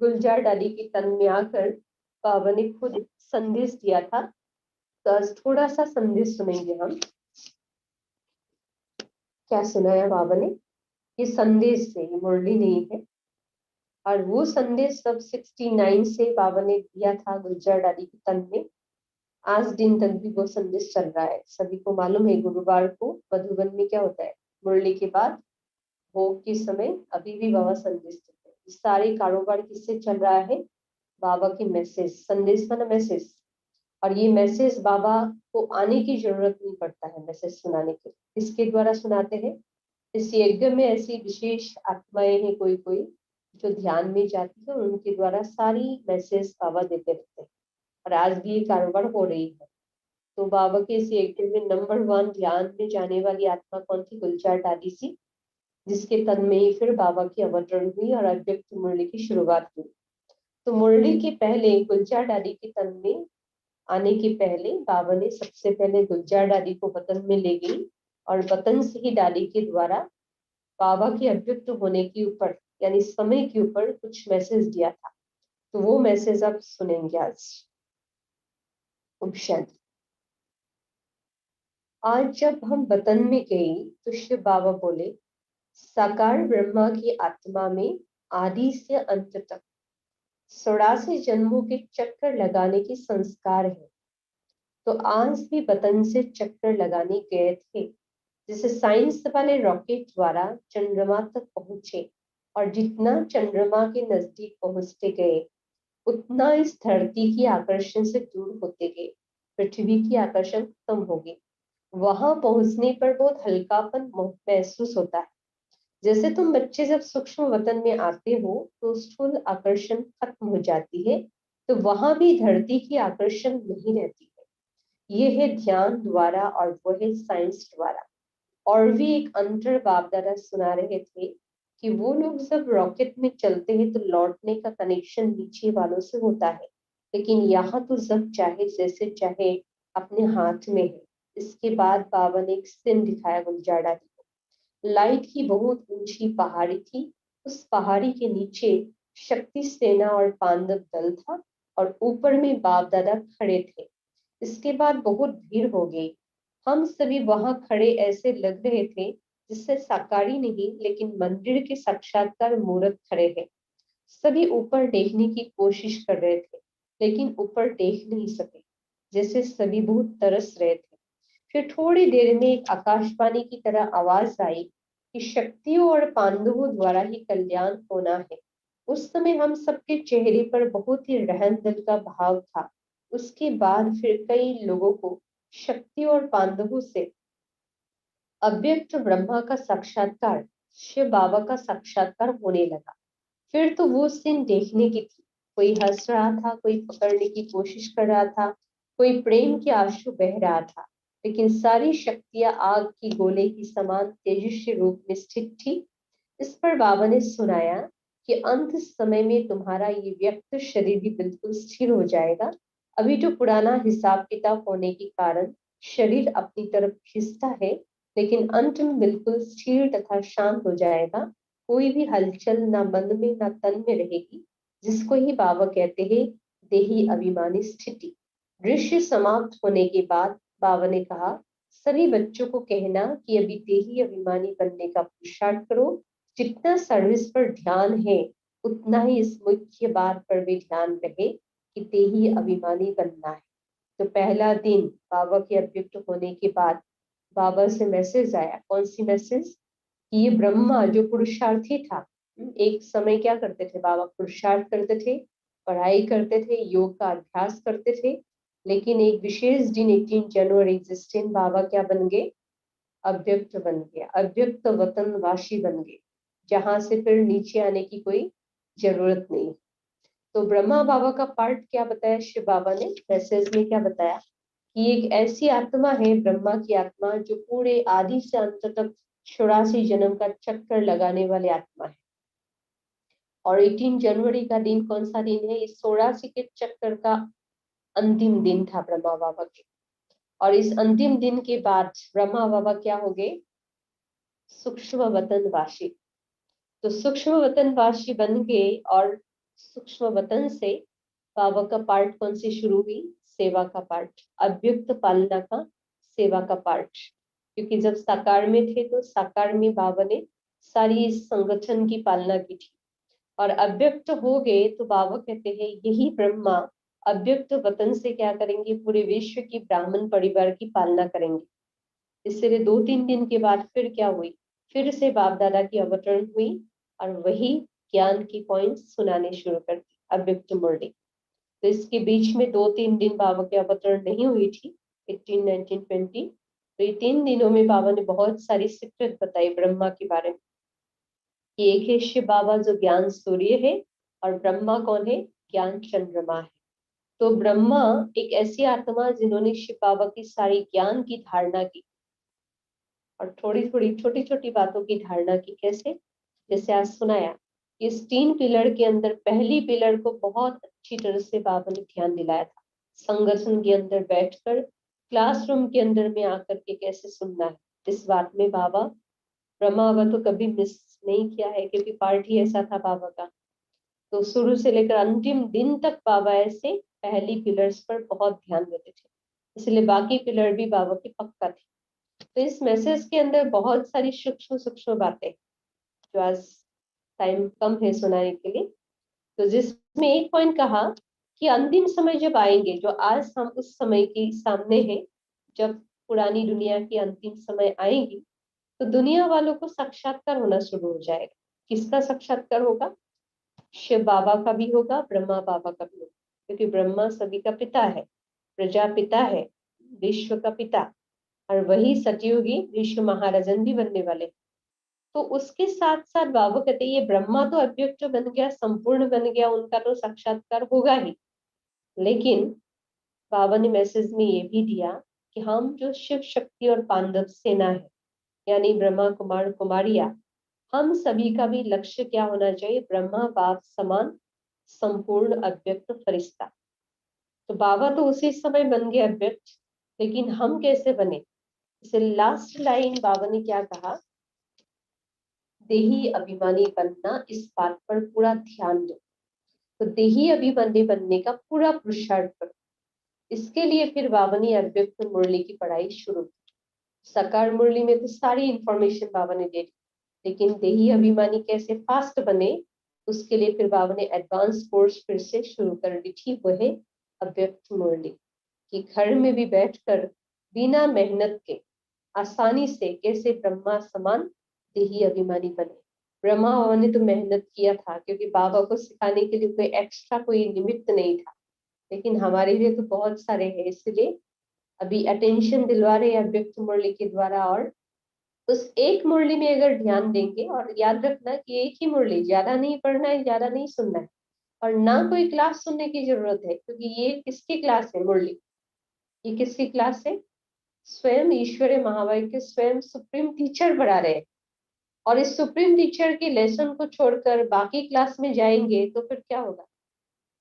गुलजार डाली के तन में आकर बाबा ने खुद संदेश दिया था। तो आज थोड़ा सा संदेश सुनेंगे हम। क्या सुनाया बाबा ने, ये संदेश से, ये मुरली नहीं है। और वो संदेश सब 69 से बाबा ने दिया था गुलजार डाली के तन में। आज दिन तक भी वो संदेश चल रहा है। सभी को मालूम है गुरुवार को मधुबन में क्या होता है, मुरली के बाद भोग के समय अभी भी बाबा संदेश देते हैं। सारे कारोबार किससे चल रहा है, बाबा की मैसेज, संदेश का ना मैसेज। और ये मैसेज बाबा को आने की जरूरत नहीं पड़ता है मैसेज सुनाने के लिए। इसके द्वारा सुनाते हैं, इस यज्ञ में ऐसी विशेष आत्माएं हैं कोई कोई जो ध्यान में जाती है, उनके द्वारा सारी मैसेज बाबा देते रहते हैं। और आज भी ये कारोबार हो रही है। तो बाबा के इस यज्ञ में नंबर 1 ध्यान में जाने वाली आत्मा कौन थी, गुलजार डाली सी, जिसके तन में ही फिर बाबा की अवतरण हुई और अव्यक्त मुरली की शुरुआत हुई। तो मुरली के पहले गुलजार डाली के तन में आने के पहले बाबा ने सबसे पहले गुलजार डाली को वतन में ले गई, और वतन से ही डाली के द्वारा बाबा के अव्यक्त होने के ऊपर, यानी समय के ऊपर कुछ मैसेज दिया था। तो वो मैसेज आप सुनेंगे आज। ओम शांति। आज जब हम वतन में गए तो शिव बाबा बोले, साकार ब्रह्मा की आत्मा में आदि से अंत तक 84 जन्मों के चक्कर लगाने की संस्कार है। तो आज भी वतन से चक्कर लगाने गए थे। जैसे साइंस वाले रॉकेट द्वारा चंद्रमा तक पहुंचे और जितना चंद्रमा के नजदीक पहुंचते गए उतना इस धरती की आकर्षण से दूर होते गए, पृथ्वी की आकर्षण खत्म हो गई। वहां पहुंचने पर बहुत हल्कापन महसूस होता है। जैसे तुम बच्चे जब सूक्ष्म वतन में आते हो तो स्थूल आकर्षण खत्म हो जाती है, तो वहां भी धरती की आकर्षण नहीं रहती है। ये है ध्यान द्वारा और वो है साइंस द्वारा। और भी एक अंतर बाप दादा सुना रहे थे कि वो लोग जब रॉकेट में चलते हैं तो लौटने का कनेक्शन नीचे वालों से होता है, लेकिन यहाँ तो जब चाहे जैसे चाहे अपने हाथ में है। इसके बाद बाबा ने एक सीन दिखाया गुलजाड़ा की। लाइट की बहुत ऊंची पहाड़ी थी। उस पहाड़ी के नीचे शक्ति सेना और पांडव दल था और ऊपर में बाप दादा खड़े थे। इसके बाद बहुत भीड़ हो गई। हम सभी वहां खड़े ऐसे लग रहे थे जिससे साकारी नहीं लेकिन मंदिर के साक्षात्कार मूर्त खड़े हैं। सभी ऊपर देखने की कोशिश कर रहे थे लेकिन ऊपर देख नहीं सके, जैसे सभी बहुत तरस रहे थे। फिर थोड़ी देर में एक आकाशवाणी की तरह आवाज आई कि शक्तियों और पांडवों द्वारा ही कल्याण होना है। उस समय हम सबके चेहरे पर बहुत ही रहम दिल का भाव था। उसके बाद फिर कई लोगों को शक्ति और पांडवों से अव्यक्त ब्रह्मा का साक्षात्कार, शिव बाबा का साक्षात्कार होने लगा। फिर तो वो सीन देखने की थी। कोई हंस रहा था, कोई पकड़ने की कोशिश कर रहा था, कोई प्रेम के आंसू बह रहा था, लेकिन सारी शक्तियां आग की गोले की समान तेजस्वी रूप में स्थित थी। इस पर बाबा ने सुनाया कि अंत समय में तुम्हारा ये व्यक्त शरीर भी बिल्कुल स्थिर हो जाएगा। अभी तो पुराना हिसाब किताब होने के कारण शरीर अपनी तरफ खिंचता है, लेकिन अंत में बिल्कुल स्थिर तथा शांत हो जाएगा। कोई भी हलचल ना मन में ना तन में रहेगी, जिसको ही बाबा कहते हैं देही अभिमानी स्थिति। दृश्य समाप्त होने के बाद बाबा ने कहा, सभी बच्चों को कहना कि अभी देही अभिमानी बनने का पुरुषार्थ करो। जितना सर्विस पर ध्यान है उतना ही इस मुख्य बात पर भी ध्यान रहे कि देही अभिमानी बनना है। तो पहला दिन बाबा के अव्यक्त होने के बाद बाबा से मैसेज आया। कौन सी मैसेज? कि ये ब्रह्मा जो पुरुषार्थी था, एक समय क्या करते थे बाबा? पुरुषार्थ करते थे, पढ़ाई करते थे, योग का अभ्यास करते थे, लेकिन एक विशेष दिन 18 जनवरी जिस दिन बाबा क्या बन गए? अव्यक्त बन गया, अव्यक्त वतनवासी बन गए, जहां से फिर नीचे आने की कोई जरूरत नहीं। तो ब्रह्मा बाबा का पार्ट क्या बताया शिव बाबा ने मैसेज में? क्या बताया कि एक ऐसी आत्मा है, ब्रह्मा की आत्मा, जो पूरे आदि से अंत तक 84 जन्म का चक्कर लगाने वाले आत्मा है। और 18 जनवरी का दिन कौन सा दिन है? इस 84 के चक्कर का अंतिम दिन था ब्रह्मा बाबा के। और इस अंतिम दिन के बाद ब्रह्मा बाबा क्या हो गए? सूक्ष्म वतनवासी। तो सूक्ष्म वतनवासी बन गए और सूक्ष्म वतन से बाबा का पार्ट कौन सी शुरू हुई? सेवा का पार्ट, अव्यक्त पालना का सेवा का पार्ट। क्योंकि जब साकार में थे तो साकार में बाबा ने सारी इस संगठन की पालना की थी, और अव्यक्त हो गए तो बाबा कहते हैं यही ब्रह्मा अव्यक्त वतन से क्या करेंगे? पूरे विश्व की ब्राह्मण परिवार की पालना करेंगे। इसलिए 2-3 दिन के बाद फिर क्या हुई? फिर से बाप दादा की अवतरण हुई और वही ज्ञान की पॉइंट सुनाने शुरू कर दी, अव्यक्त मुरली। तो इसके बीच में 2-3 दिन बाबा की अवतरण नहीं हुई थी, 18, 19, 20। तो ये 3 दिनों में बाबा ने बहुत सारी सीक्रेट बताई ब्रह्मा के बारे में। एक है शिव बाबा जो ज्ञान सूर्य है, और ब्रह्मा कौन है? ज्ञान चंद्रमा है। तो ब्रह्मा एक ऐसी आत्मा जिन्होंने शिव बाबा की सारी ज्ञान की धारणा की और थोड़ी थोड़ी छोटी छोटी बातों की धारणा की। कैसे? जैसे आज सुनाया, इस 3 पिलर के अंदर पहली पिलर को बहुत अच्छी तरह से बाबा ने ध्यान दिलाया था। संगठन के अंदर बैठकर क्लासरूम के अंदर में आकर के कैसे सुनना है, इस बात में बाबा ब्रह्मा बाबा तो कभी मिस नहीं किया है, क्योंकि पार्ट ही ऐसा था बाबा का। तो शुरू से लेकर अंतिम दिन तक बाबा ऐसे पहली पिलर्स पर बहुत ध्यान देते थे। इसलिए बाकी पिलर भी बाबा के पक्का थे। तो इस मैसेज के अंदर बहुत सारी सूक्ष्म सूक्ष्म बातें जो आज टाइम कम है सुनाने के लिए। तो जिसमें एक पॉइंट कहा कि अंतिम समय जब आएंगे, जो आज हम उस समय के सामने हैं, जब पुरानी दुनिया की अंतिम समय आएगी तो दुनिया वालों को साक्षात्कार होना शुरू हो जाएगा। किसका साक्षात्कार होगा? शिव बाबा का भी होगा, ब्रह्मा बाबा का भी होगा, क्योंकि ब्रह्मा सभी का पिता है, प्रजापिता है, विश्व का पिता, और वही सतयुगी विश्व महाराजन भी बनने वाले। तो उसके साथ साथ बाबा कहते ये ब्रह्मा तो अव्यक्त बन गया, संपूर्ण बन गया, उनका तो साक्षात्कार होगा ही, लेकिन बाबा ने मैसेज में ये भी दिया कि हम जो शिव शक्ति और पांडव सेना है, यानी ब्रह्मा कुमार कुमारिया, हम सभी का भी लक्ष्य क्या होना चाहिए? ब्रह्मा बाप समान संपूर्ण अव्यक्त फरिश्ता। तो बाबा तो उसी समय बन गए अव्यक्त, लेकिन हम कैसे बने? इसे लास्ट लाइन बाबा ने क्या कहा? देही अभिमानी बनना, इस बात पर पूरा ध्यान दो। तो देही अभिमानी बनने का पूरा पुरुषार्थ करो। इसके लिए फिर बाबा ने अव्यक्त मुरली की पढ़ाई शुरू की। साकार मुरली में तो सारी इंफॉर्मेशन बाबा ने दे दी, लेकिन देही अभिमानी कैसे फास्ट बने, उसके लिए फिर बाबा ने एडवांस कोर्स फिर से शुरू कर दी थी, वो है अव्यक्त मुरली। कि घर में भी बैठकर बिना मेहनत के आसानी से कैसे ब्रह्मा समान देही अभिमानी बने। ब्रह्मा बाबा ने तो मेहनत किया था, क्योंकि बाबा को सिखाने के लिए कोई एक्स्ट्रा कोई निमित्त नहीं था, लेकिन हमारे लिए तो बहुत सारे हैं। इसलिए अभी अटेंशन दिलवा रहे हैं अव्यक्त मुरली के द्वारा, और उस एक मुरली में अगर ध्यान देंगे, और याद रखना कि एक ही मुरली, ज्यादा नहीं पढ़ना है, ज्यादा नहीं सुनना है, और ना कोई क्लास सुनने की जरूरत है, क्योंकि ये किसकी क्लास है? मुरली, ये किसकी क्लास है? स्वयं ईश्वरीय महावाक्य, स्वयं सुप्रीम टीचर पढ़ा रहे हैं। और इस सुप्रीम टीचर के लेसन को छोड़कर बाकी क्लास में जाएंगे तो फिर क्या होगा?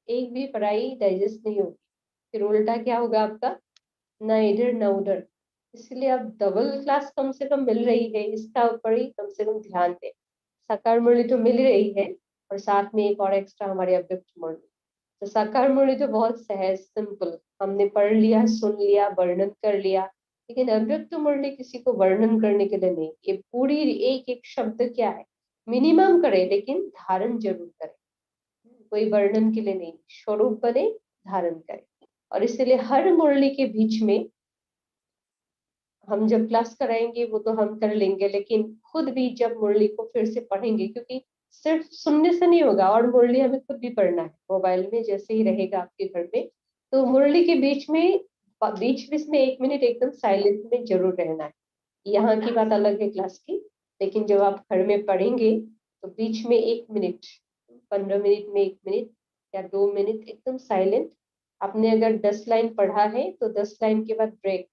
एक भी पढ़ाई डाइजेस्ट नहीं होगी, फिर उल्टा क्या होगा आपका? ना इधर ना उधर। इसलिए अब डबल क्लास कम से कम मिल रही है, इसका ऊपर ही कम से कम ध्यान दें। साकार मुरली तो मिल रही है, और साथ में एक और एक्स्ट्रा हमारे अव्यक्त मुरली। तो साकार मुरली तो बहुत सहज सिंपल, हमने पढ़ लिया, सुन लिया, वर्णन कर लिया। लेकिन अव्यक्त मुरली किसी को वर्णन करने के लिए नहीं, ये पूरी एक एक शब्द क्या है, मिनिमम करे लेकिन धारण जरूर करे, कोई वर्णन के लिए नहीं, स्वरूप बने, धारण करे। और इसलिए हर मुरली के बीच में हम जब क्लास कराएंगे वो तो हम कर लेंगे, लेकिन खुद भी जब मुरली को फिर से पढ़ेंगे, क्योंकि सिर्फ सुनने से नहीं होगा, और मुरली हमें खुद भी पढ़ना है मोबाइल में जैसे ही रहेगा आपके घर में। तो मुरली के बीच में बीच बीच में 1 मिनट एकदम साइलेंट में जरूर रहना है। यहाँ की बात अलग है क्लास की, लेकिन जब आप घर में पढ़ेंगे तो बीच में 1 मिनट, 15 मिनट में 1 मिनट या 2 मिनट एकदम साइलेंट। आपने अगर 10 लाइन पढ़ा है तो 10 लाइन के बाद ब्रेक,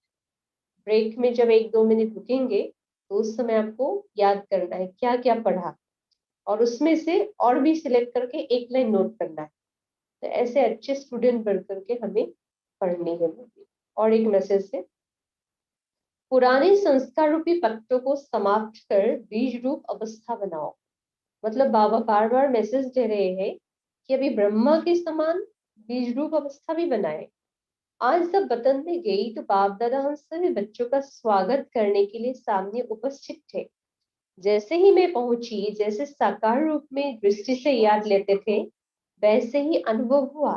ब्रेक में जब 1-2 मिनट रुकेंगे तो उस समय आपको याद करना है क्या क्या पढ़ा, और उसमें से और भी सिलेक्ट करके 1 लाइन नोट करना है। तो ऐसे अच्छे स्टूडेंट बन करके हमें पढ़नी है। और एक मैसेज है, पुराने संस्कार रूपी पत्तों को समाप्त कर बीज रूप अवस्था बनाओ। मतलब बाबा बार बार मैसेज दे रहे हैं कि अभी ब्रह्मा के समान बीज रूप अवस्था भी बनाए। आज जब वतन में गई तो बाप दादा हम सभी बच्चों का स्वागत करने के लिए सामने उपस्थित थे। जैसे ही मैं पहुंची, जैसे साकार रूप में दृष्टि से याद लेते थे वैसे ही अनुभव हुआ,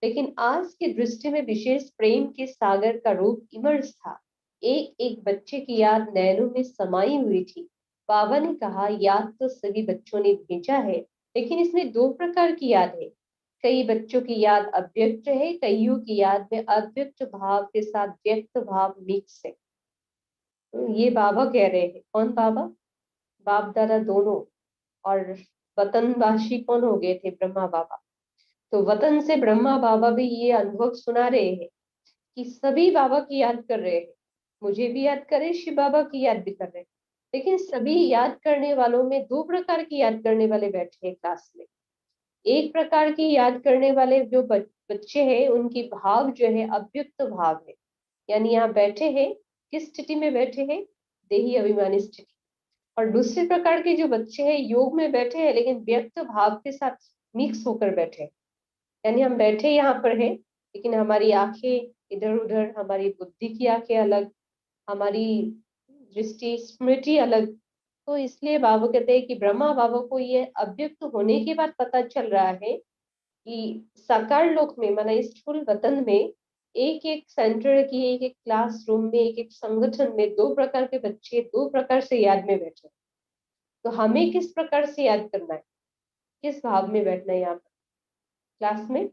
लेकिन आज की दृष्टि में विशेष प्रेम के सागर का रूप इमर्स था। एक एक बच्चे की याद नैनों में समाई हुई थी। बाबा ने कहा याद तो सभी बच्चों ने भेजा है, लेकिन इसमें 2 प्रकार की याद है। कई बच्चों की याद अव्यक्त है, कईयों की याद में अव्यक्त भाव के साथ व्यक्त भाव मिक्स है। तो ये बाबा कह रहे हैं, कौन बाबा? बाप दादा दोनों। और वतनवासी कौन हो गए थे? ब्रह्मा बाबा। तो वतन से ब्रह्मा बाबा भी ये अनुभव सुना रहे हैं कि सभी बाबा की याद कर रहे हैं, मुझे भी याद कर रहे, शिव बाबा की याद भी कर रहे हैं। लेकिन सभी याद करने वालों में 2 प्रकार की याद करने वाले बैठे हैं क्लास में। एक प्रकार की याद करने वाले जो बच्चे हैं, उनकी भाव जो है अव्यक्त भाव है, यानी यहाँ बैठे हैं, किस स्थिति में बैठे हैं? देही अभिमानी स्थिति। और दूसरे प्रकार के जो बच्चे हैं योग में बैठे हैं, लेकिन व्यक्त भाव के साथ मिक्स होकर बैठे हैं। यानी हम बैठे यहाँ पर हैं, लेकिन हमारी आंखें इधर उधर, हमारी बुद्धि की आंखें अलग, हमारी दृष्टि स्मृति अलग। तो इसलिए बाबा कहते हैं कि ब्रह्मा बाबा को ये अव्यक्त होने के बाद पता चल रहा है कि साकार लोक में, माना इस स्थूल वतन में, एक एक सेंटर की, एक एक क्लासरूम में, एक एक संगठन में दो प्रकार के बच्चे दो प्रकार से याद में बैठे। तो हमें किस प्रकार से याद करना है, किस भाव में बैठना है यहाँ पर क्लास में?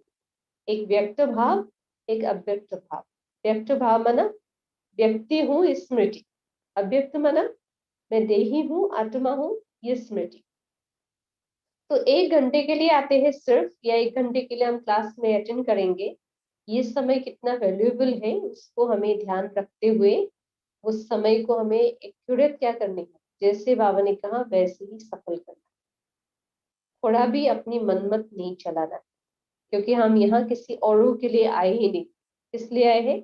एक व्यक्त भाव, एक अव्यक्त भाव। व्यक्त भाव माना व्यक्ति हूँ, स्मृति। अव्यक्त माना मैं देही हूँ, आत्मा हूँ, ये स्मृति। तो 1 घंटे के लिए आते हैं सिर्फ, या 1 घंटे के लिए हम क्लास में अटेंड करेंगे, ये समय कितना वैल्यूएबल है उसको हमें ध्यान रखते हुए उस समय को हमें एक्यूरेट क्या करनी है, जैसे बाबा ने कहा वैसे ही सफल करना। थोड़ा भी अपनी मनमत नहीं चलाना, क्योंकि हम यहाँ किसी औरों के लिए आए ही नहीं। किस लिए आए हैं?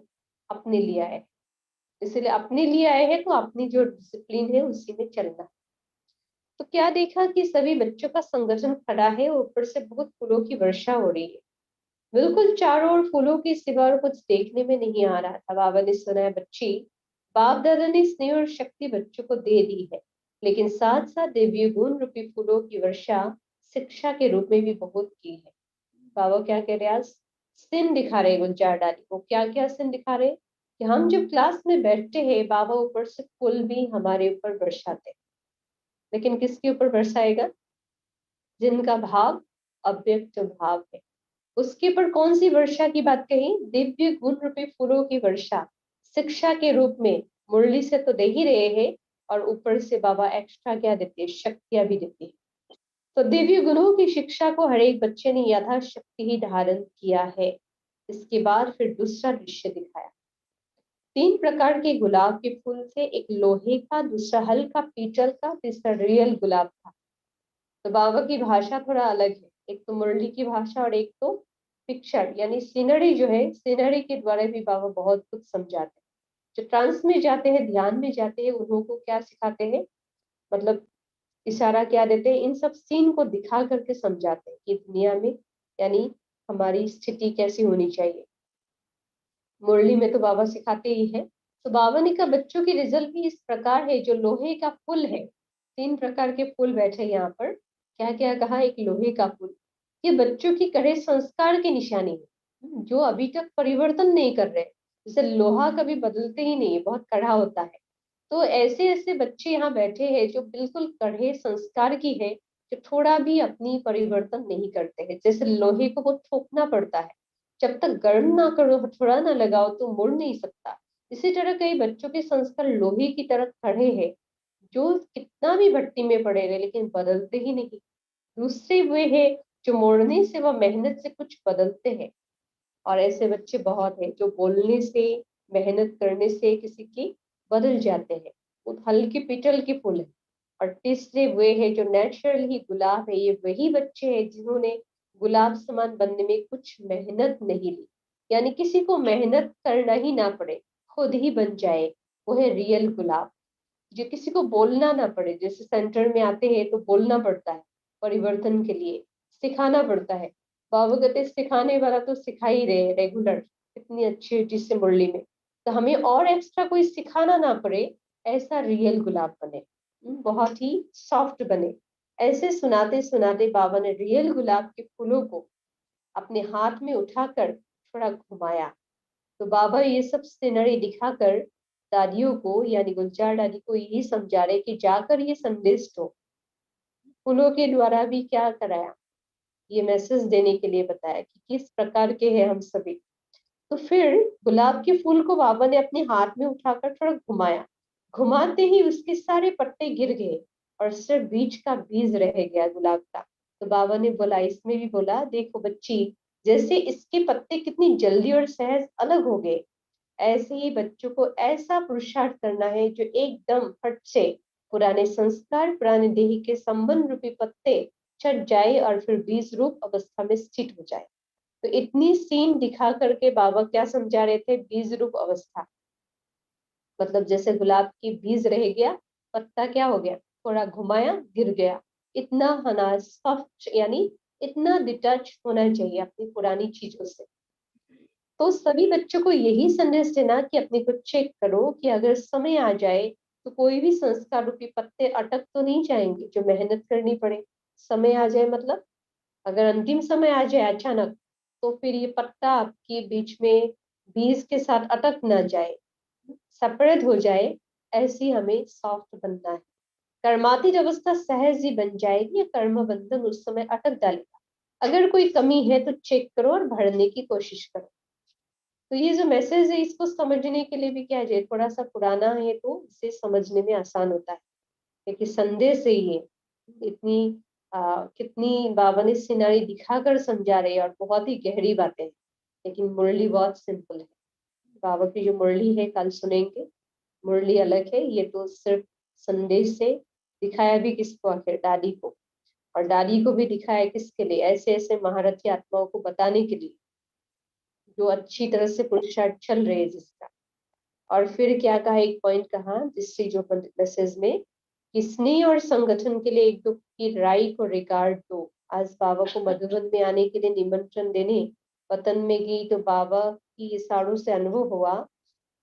अपने लिए आए हैं। इसलिए अपने लिए आए हैं तो अपनी जो डिसिप्लिन है उसी में चलना। तो क्या देखा कि सभी बच्चों का संगठन खड़ा है और ऊपर से बहुत फूलों की वर्षा हो रही है। बिल्कुल चारों ओर फूलों की सिवा और कुछ देखने में नहीं आ रहा था। बाबा ने सुना है बच्ची, बाप दादा ने स्नेह और शक्ति बच्चों को दे दी है, लेकिन साथ साथ देवी गुण रूपी फूलों की वर्षा शिक्षा के रूप में भी बहुत की है। बाबा क्या कह रहे हैं? आज सिन दिखा रहे गुलजार डाली को। क्या क्या सिन दिखा रहे? कि हम जब क्लास में बैठते हैं, बाबा ऊपर से फूल भी हमारे ऊपर बरसाते, लेकिन किसके ऊपर बरसाएगा? जिनका भाव अव्यक्त भाव है। उसके ऊपर कौन सी वर्षा की बात कही? दिव्य गुण रूपी फूलों की वर्षा शिक्षा के रूप में। मुरली से तो दे ही रहे हैं, और ऊपर से बाबा एक्स्ट्रा क्या देते हैं? शक्तियां भी देते हैं। तो दिव्य गुणों की शिक्षा को हर एक बच्चे ने यथाशक्ति ही धारण किया है। इसके बाद फिर दूसरा दृश्य दिखाया। 3 प्रकार के गुलाब के फूल थे, एक लोहे का, दूसरा हल्का पीतल का, तीसरा रियल गुलाब था। तो बाबा की भाषा थोड़ा अलग है, एक तो मुरली की भाषा और एक तो पिक्चर यानी सीनरी जो है, सीनरी के द्वारा भी बाबा बहुत कुछ समझाते हैं। जो ट्रांस में जाते हैं, ध्यान में जाते हैं, उन्हों को क्या सिखाते हैं, मतलब इशारा क्या देते हैं, इन सब सीन को दिखा करके समझाते हैं कि दुनिया में यानी हमारी स्थिति कैसी होनी चाहिए। मुरली में तो बाबा सिखाते ही है। तो बाबा ने कहा बच्चों की रिजल्ट भी इस प्रकार है, जो लोहे का फूल है। 3 प्रकार के फूल बैठे यहाँ पर। क्या क्या कहा? एक लोहे का फूल, ये बच्चों की कड़े संस्कार की निशानी है, जो अभी तक परिवर्तन नहीं कर रहे। जैसे लोहा कभी बदलते ही नहीं है, बहुत कड़ा होता है। तो ऐसे ऐसे बच्चे यहाँ बैठे हैं जो बिल्कुल कड़े संस्कार की है, जो थोड़ा भी अपनी परिवर्तन नहीं करते हैं। जैसे लोहे को वो ठोकना पड़ता है, जब तक गर्म ना करो, हथौड़ा ना लगाओ तो मुड़ नहीं सकता। इसी तरह कई बच्चों के संस्कार लोहे की तरह खड़े हैं, जो कितना भी भट्टी में पड़े रहे लेकिन बदलते ही नहीं। दूसरे वे है जो मोड़ने से व मेहनत से कुछ बदलते हैं, और ऐसे बच्चे बहुत हैं जो बोलने से, मेहनत करने से किसी की बदल जाते हैं। वो हल्की पीतल के फूल है। और तीसरे वे है जो नेचुरल ही गुलाब है। ये वही बच्चे हैं जिन्होंने गुलाब समान बनने में कुछ मेहनत नहीं ली, यानी किसी को मेहनत करना ही ना पड़े, खुद ही बन जाए। वो है रियल गुलाब, जो किसी को बोलना ना पड़े। जैसे सेंटर में आते हैं तो बोलना पड़ता है परिवर्तन के लिए, सिखाना पड़ता है। बाबा कहते सिखाने वाला तो सिखा ही रहे रेगुलर, इतनी अच्छी जिससे मुरली में। तो हमें और एक्स्ट्रा कोई सिखाना ना पड़े, ऐसा रियल गुलाब बने, बहुत ही सॉफ्ट बने। ऐसे सुनाते सुनाते बाबा ने रियल गुलाब के फूलों को अपने हाथ में उठाकर थोड़ा घुमाया। तो बाबा ये सब सीनरी दिखाकर दादियों को यानी गुलजार दादी को यही समझा रहे कि जाकर ये संदेश दो। फूलों के द्वारा भी क्या कराया, ये मैसेज देने के लिए बताया कि किस प्रकार के हैं हम सभी। तो फिर गुलाब के फूल को बाबा ने अपने हाथ में उठाकर थोड़ा घुमाया। घुमाते ही उसके सारे पत्ते गिर गए और सिर्फ बीज का बीज रह गया गुलाब का। तो बाबा ने बोला, इसमें भी बोला, देखो बच्ची, जैसे इसके पत्ते कितनी जल्दी और सहज अलग हो गए, ऐसे ही बच्चों को ऐसा पुरुषार्थ करना है जो एकदम फट से पुराने संस्कार, पुराने देह के संबंध रूपी पत्ते छट जाए और फिर बीज रूप अवस्था में स्थित हो जाए। तो इतनी सीन दिखा करके बाबा क्या समझा रहे थे? बीज रूप अवस्था, मतलब जैसे गुलाब की बीज रह गया, पत्ता क्या हो गया, थोड़ा घुमाया गिर गया। इतना अनाज सॉफ्ट यानी इतना डिटच होना चाहिए अपनी पुरानी चीजों से। तो सभी बच्चों को यही संदेश देना कि अपने को चेक करो कि अगर समय आ जाए तो कोई भी संस्कार रूपी पत्ते अटक तो नहीं जाएंगे जो मेहनत करनी पड़े। समय आ जाए मतलब अगर अंतिम समय आ जाए अचानक, तो फिर ये पत्ता आपके बीच में बीज के साथ अटक ना जाए, सेपरेट हो जाए। ऐसी हमें सॉफ्ट बनना है। कर्मातीत अवस्था सहज ही बन जाएगी या कर्म बंधन उस समय अटक डालेगा। अगर कोई कमी है तो चेक करो और भरने की कोशिश करो। तो ये जो मैसेज है इसको समझने के लिए भी क्या है, थोड़ा सा पुराना है तो इसे समझने में आसान होता है। क्योंकि संदेश है ये इतनी कितनी बाबा ने सिनारी दिखाकर समझा रहे हैं और बहुत ही गहरी बातें हैं, लेकिन मुरली बहुत सिंपल है। बाबा की जो मुरली है कल सुनेंगे, मुरली अलग है। ये तो सिर्फ संदेश से दिखाया भी किसको, आखिर दादी को। और दादी को भी दिखाया किसके लिए, ऐसे ऐसे महारथी आत्माओं को बताने के लिए जो अच्छी तरह से पुरुषार्थ चल रहे हैं जिसका। और फिर क्या कहा, एक पॉइंट कहा जिससे जो मैसेज में कि स्नेह और संगठन के लिए एक दो की राय को रिगार्ड दो। आज बाबा को मधुबन में आने के लिए निमंत्रण देने वतन में गई तो बाबा की इशारों से अनुभव हुआ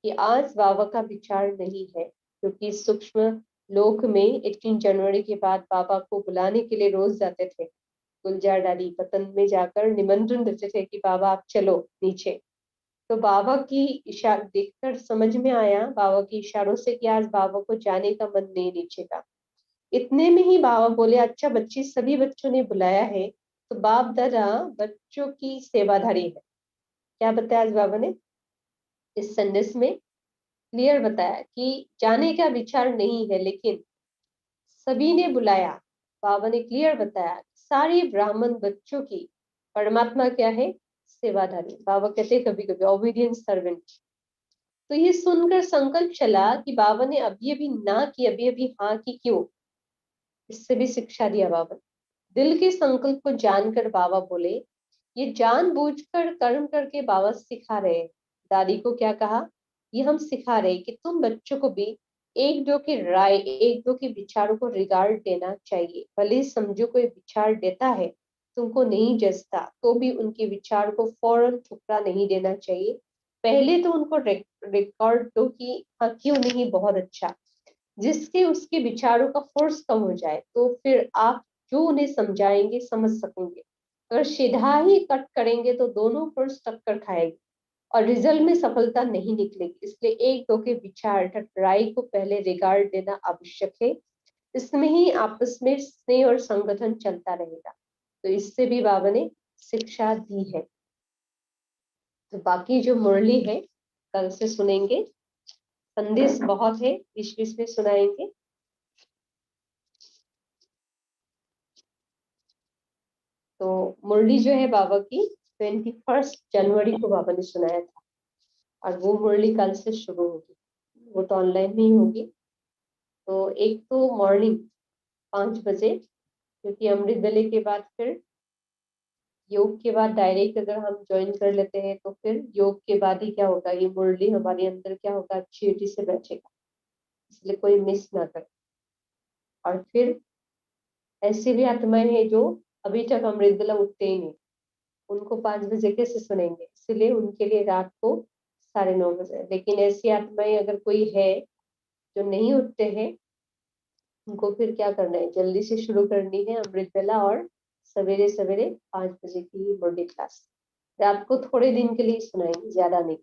कि आज बाबा का विचार नहीं है, क्योंकि सूक्ष्म लोक में 18 जनवरी के बाद बाबा को बुलाने के लिए रोज जाते थे। गुलजार डाली वतन में जाकर निमंत्रण देते थे कि बाबा आप चलो नीचे। तो बाबा की इशारा देखकर समझ में आया, बाबा के इशारों से कि आज बाबा को जाने का मन नहीं नीचे का। इतने में ही बाबा बोले, अच्छा बच्ची सभी बच्चों ने बुलाया है तो बाप दादा बच्चों की सेवाधारी है। क्या बताया आज बाबा ने इस संदेश में, क्लियर बताया कि जाने का विचार नहीं है, लेकिन सभी ने बुलाया। बाबा ने क्लियर बताया सारे ब्राह्मण बच्चों की परमात्मा क्या है, सेवाधारी। बाबा कहते कभी कभी ओबीडियंट सर्वेंट। तो ये सुनकर संकल्प चला कि बाबा ने अभी अभी ना की, अभी अभी हाँ की क्यों। इससे भी शिक्षा दिया बाबा ने। दिल के संकल्प को जानकर बाबा बोले, ये जानबूझकर कर्म करके बाबा सिखा रहे हैं। दादी को क्या कहा, ये हम सिखा रहे कि तुम बच्चों को भी एक दो की राय, एक दो के विचारों को रिगार्ड देना चाहिए। भले समझो कोई विचार देता है तुमको नहीं जचता तो भी उनके विचार को फौरन ठुकरा नहीं देना चाहिए। पहले तो उनको रिकॉर्ड दो कि हाँ क्यों नहीं, बहुत अच्छा। जिसके उसके विचारों का फोर्स कम हो जाए तो फिर आप जो उन्हें समझाएंगे समझ सकेंगे। अगर सीधा ही कट करेंगे तो दोनों फोर्स टक्कर खाएगी और रिजल्ट में सफलता नहीं निकलेगी। इसलिए एक दो के विचार राय को पहले रिगार्ड देना आवश्यक है। इसमें ही आपस में स्नेह और संगठन चलता रहेगा। तो इससे भी बाबा ने शिक्षा दी है। तो बाकी जो मुरली है कल से सुनेंगे, संदेश बहुत है, बीच बीच में सुनाएंगे। तो मुरली जो है बाबा की 21 जनवरी को बाबा ने सुनाया था और वो मुरली कल से शुरू होगी। वो तो ऑनलाइन में ही होगी। तो एक तो मॉर्निंग 5 बजे, क्योंकि अमृत वेले के बाद फिर योग के बाद डायरेक्ट अगर हम ज्वाइन कर लेते हैं तो फिर योग के बाद ही क्या होगा, ये मुरली हमारे अंदर क्या होगा, अच्छी से बैठेगा। इसलिए कोई मिस ना करे। और फिर ऐसी भी आत्माएं हैं जो अभी तक अमृत वेला उठते ही नहीं, उनको 5 बजे कैसे सुनेंगे, इसलिए उनके लिए रात को 9:30 बजे। लेकिन ऐसी आत्माएं अगर कोई है जो नहीं उठते हैं, उनको फिर क्या करना है, जल्दी से शुरू करनी है अमृत वेला और सवेरे सवेरे 5 बजे की मुरली क्लास। रात को थोड़े दिन के लिए सुनाएंगे, ज्यादा नहीं।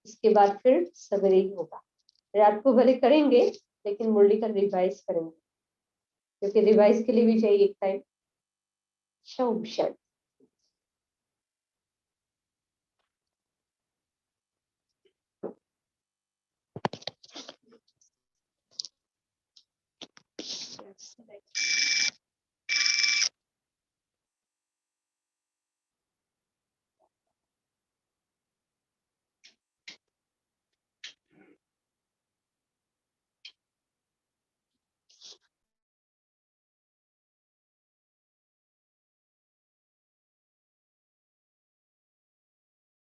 इसके बाद फिर सवेरे ही होगा। रात को भले करेंगे लेकिन मुरली का रिवाइज करेंगे, क्योंकि रिवाइज के लिए भी चाहिए एक टाइम। शांति।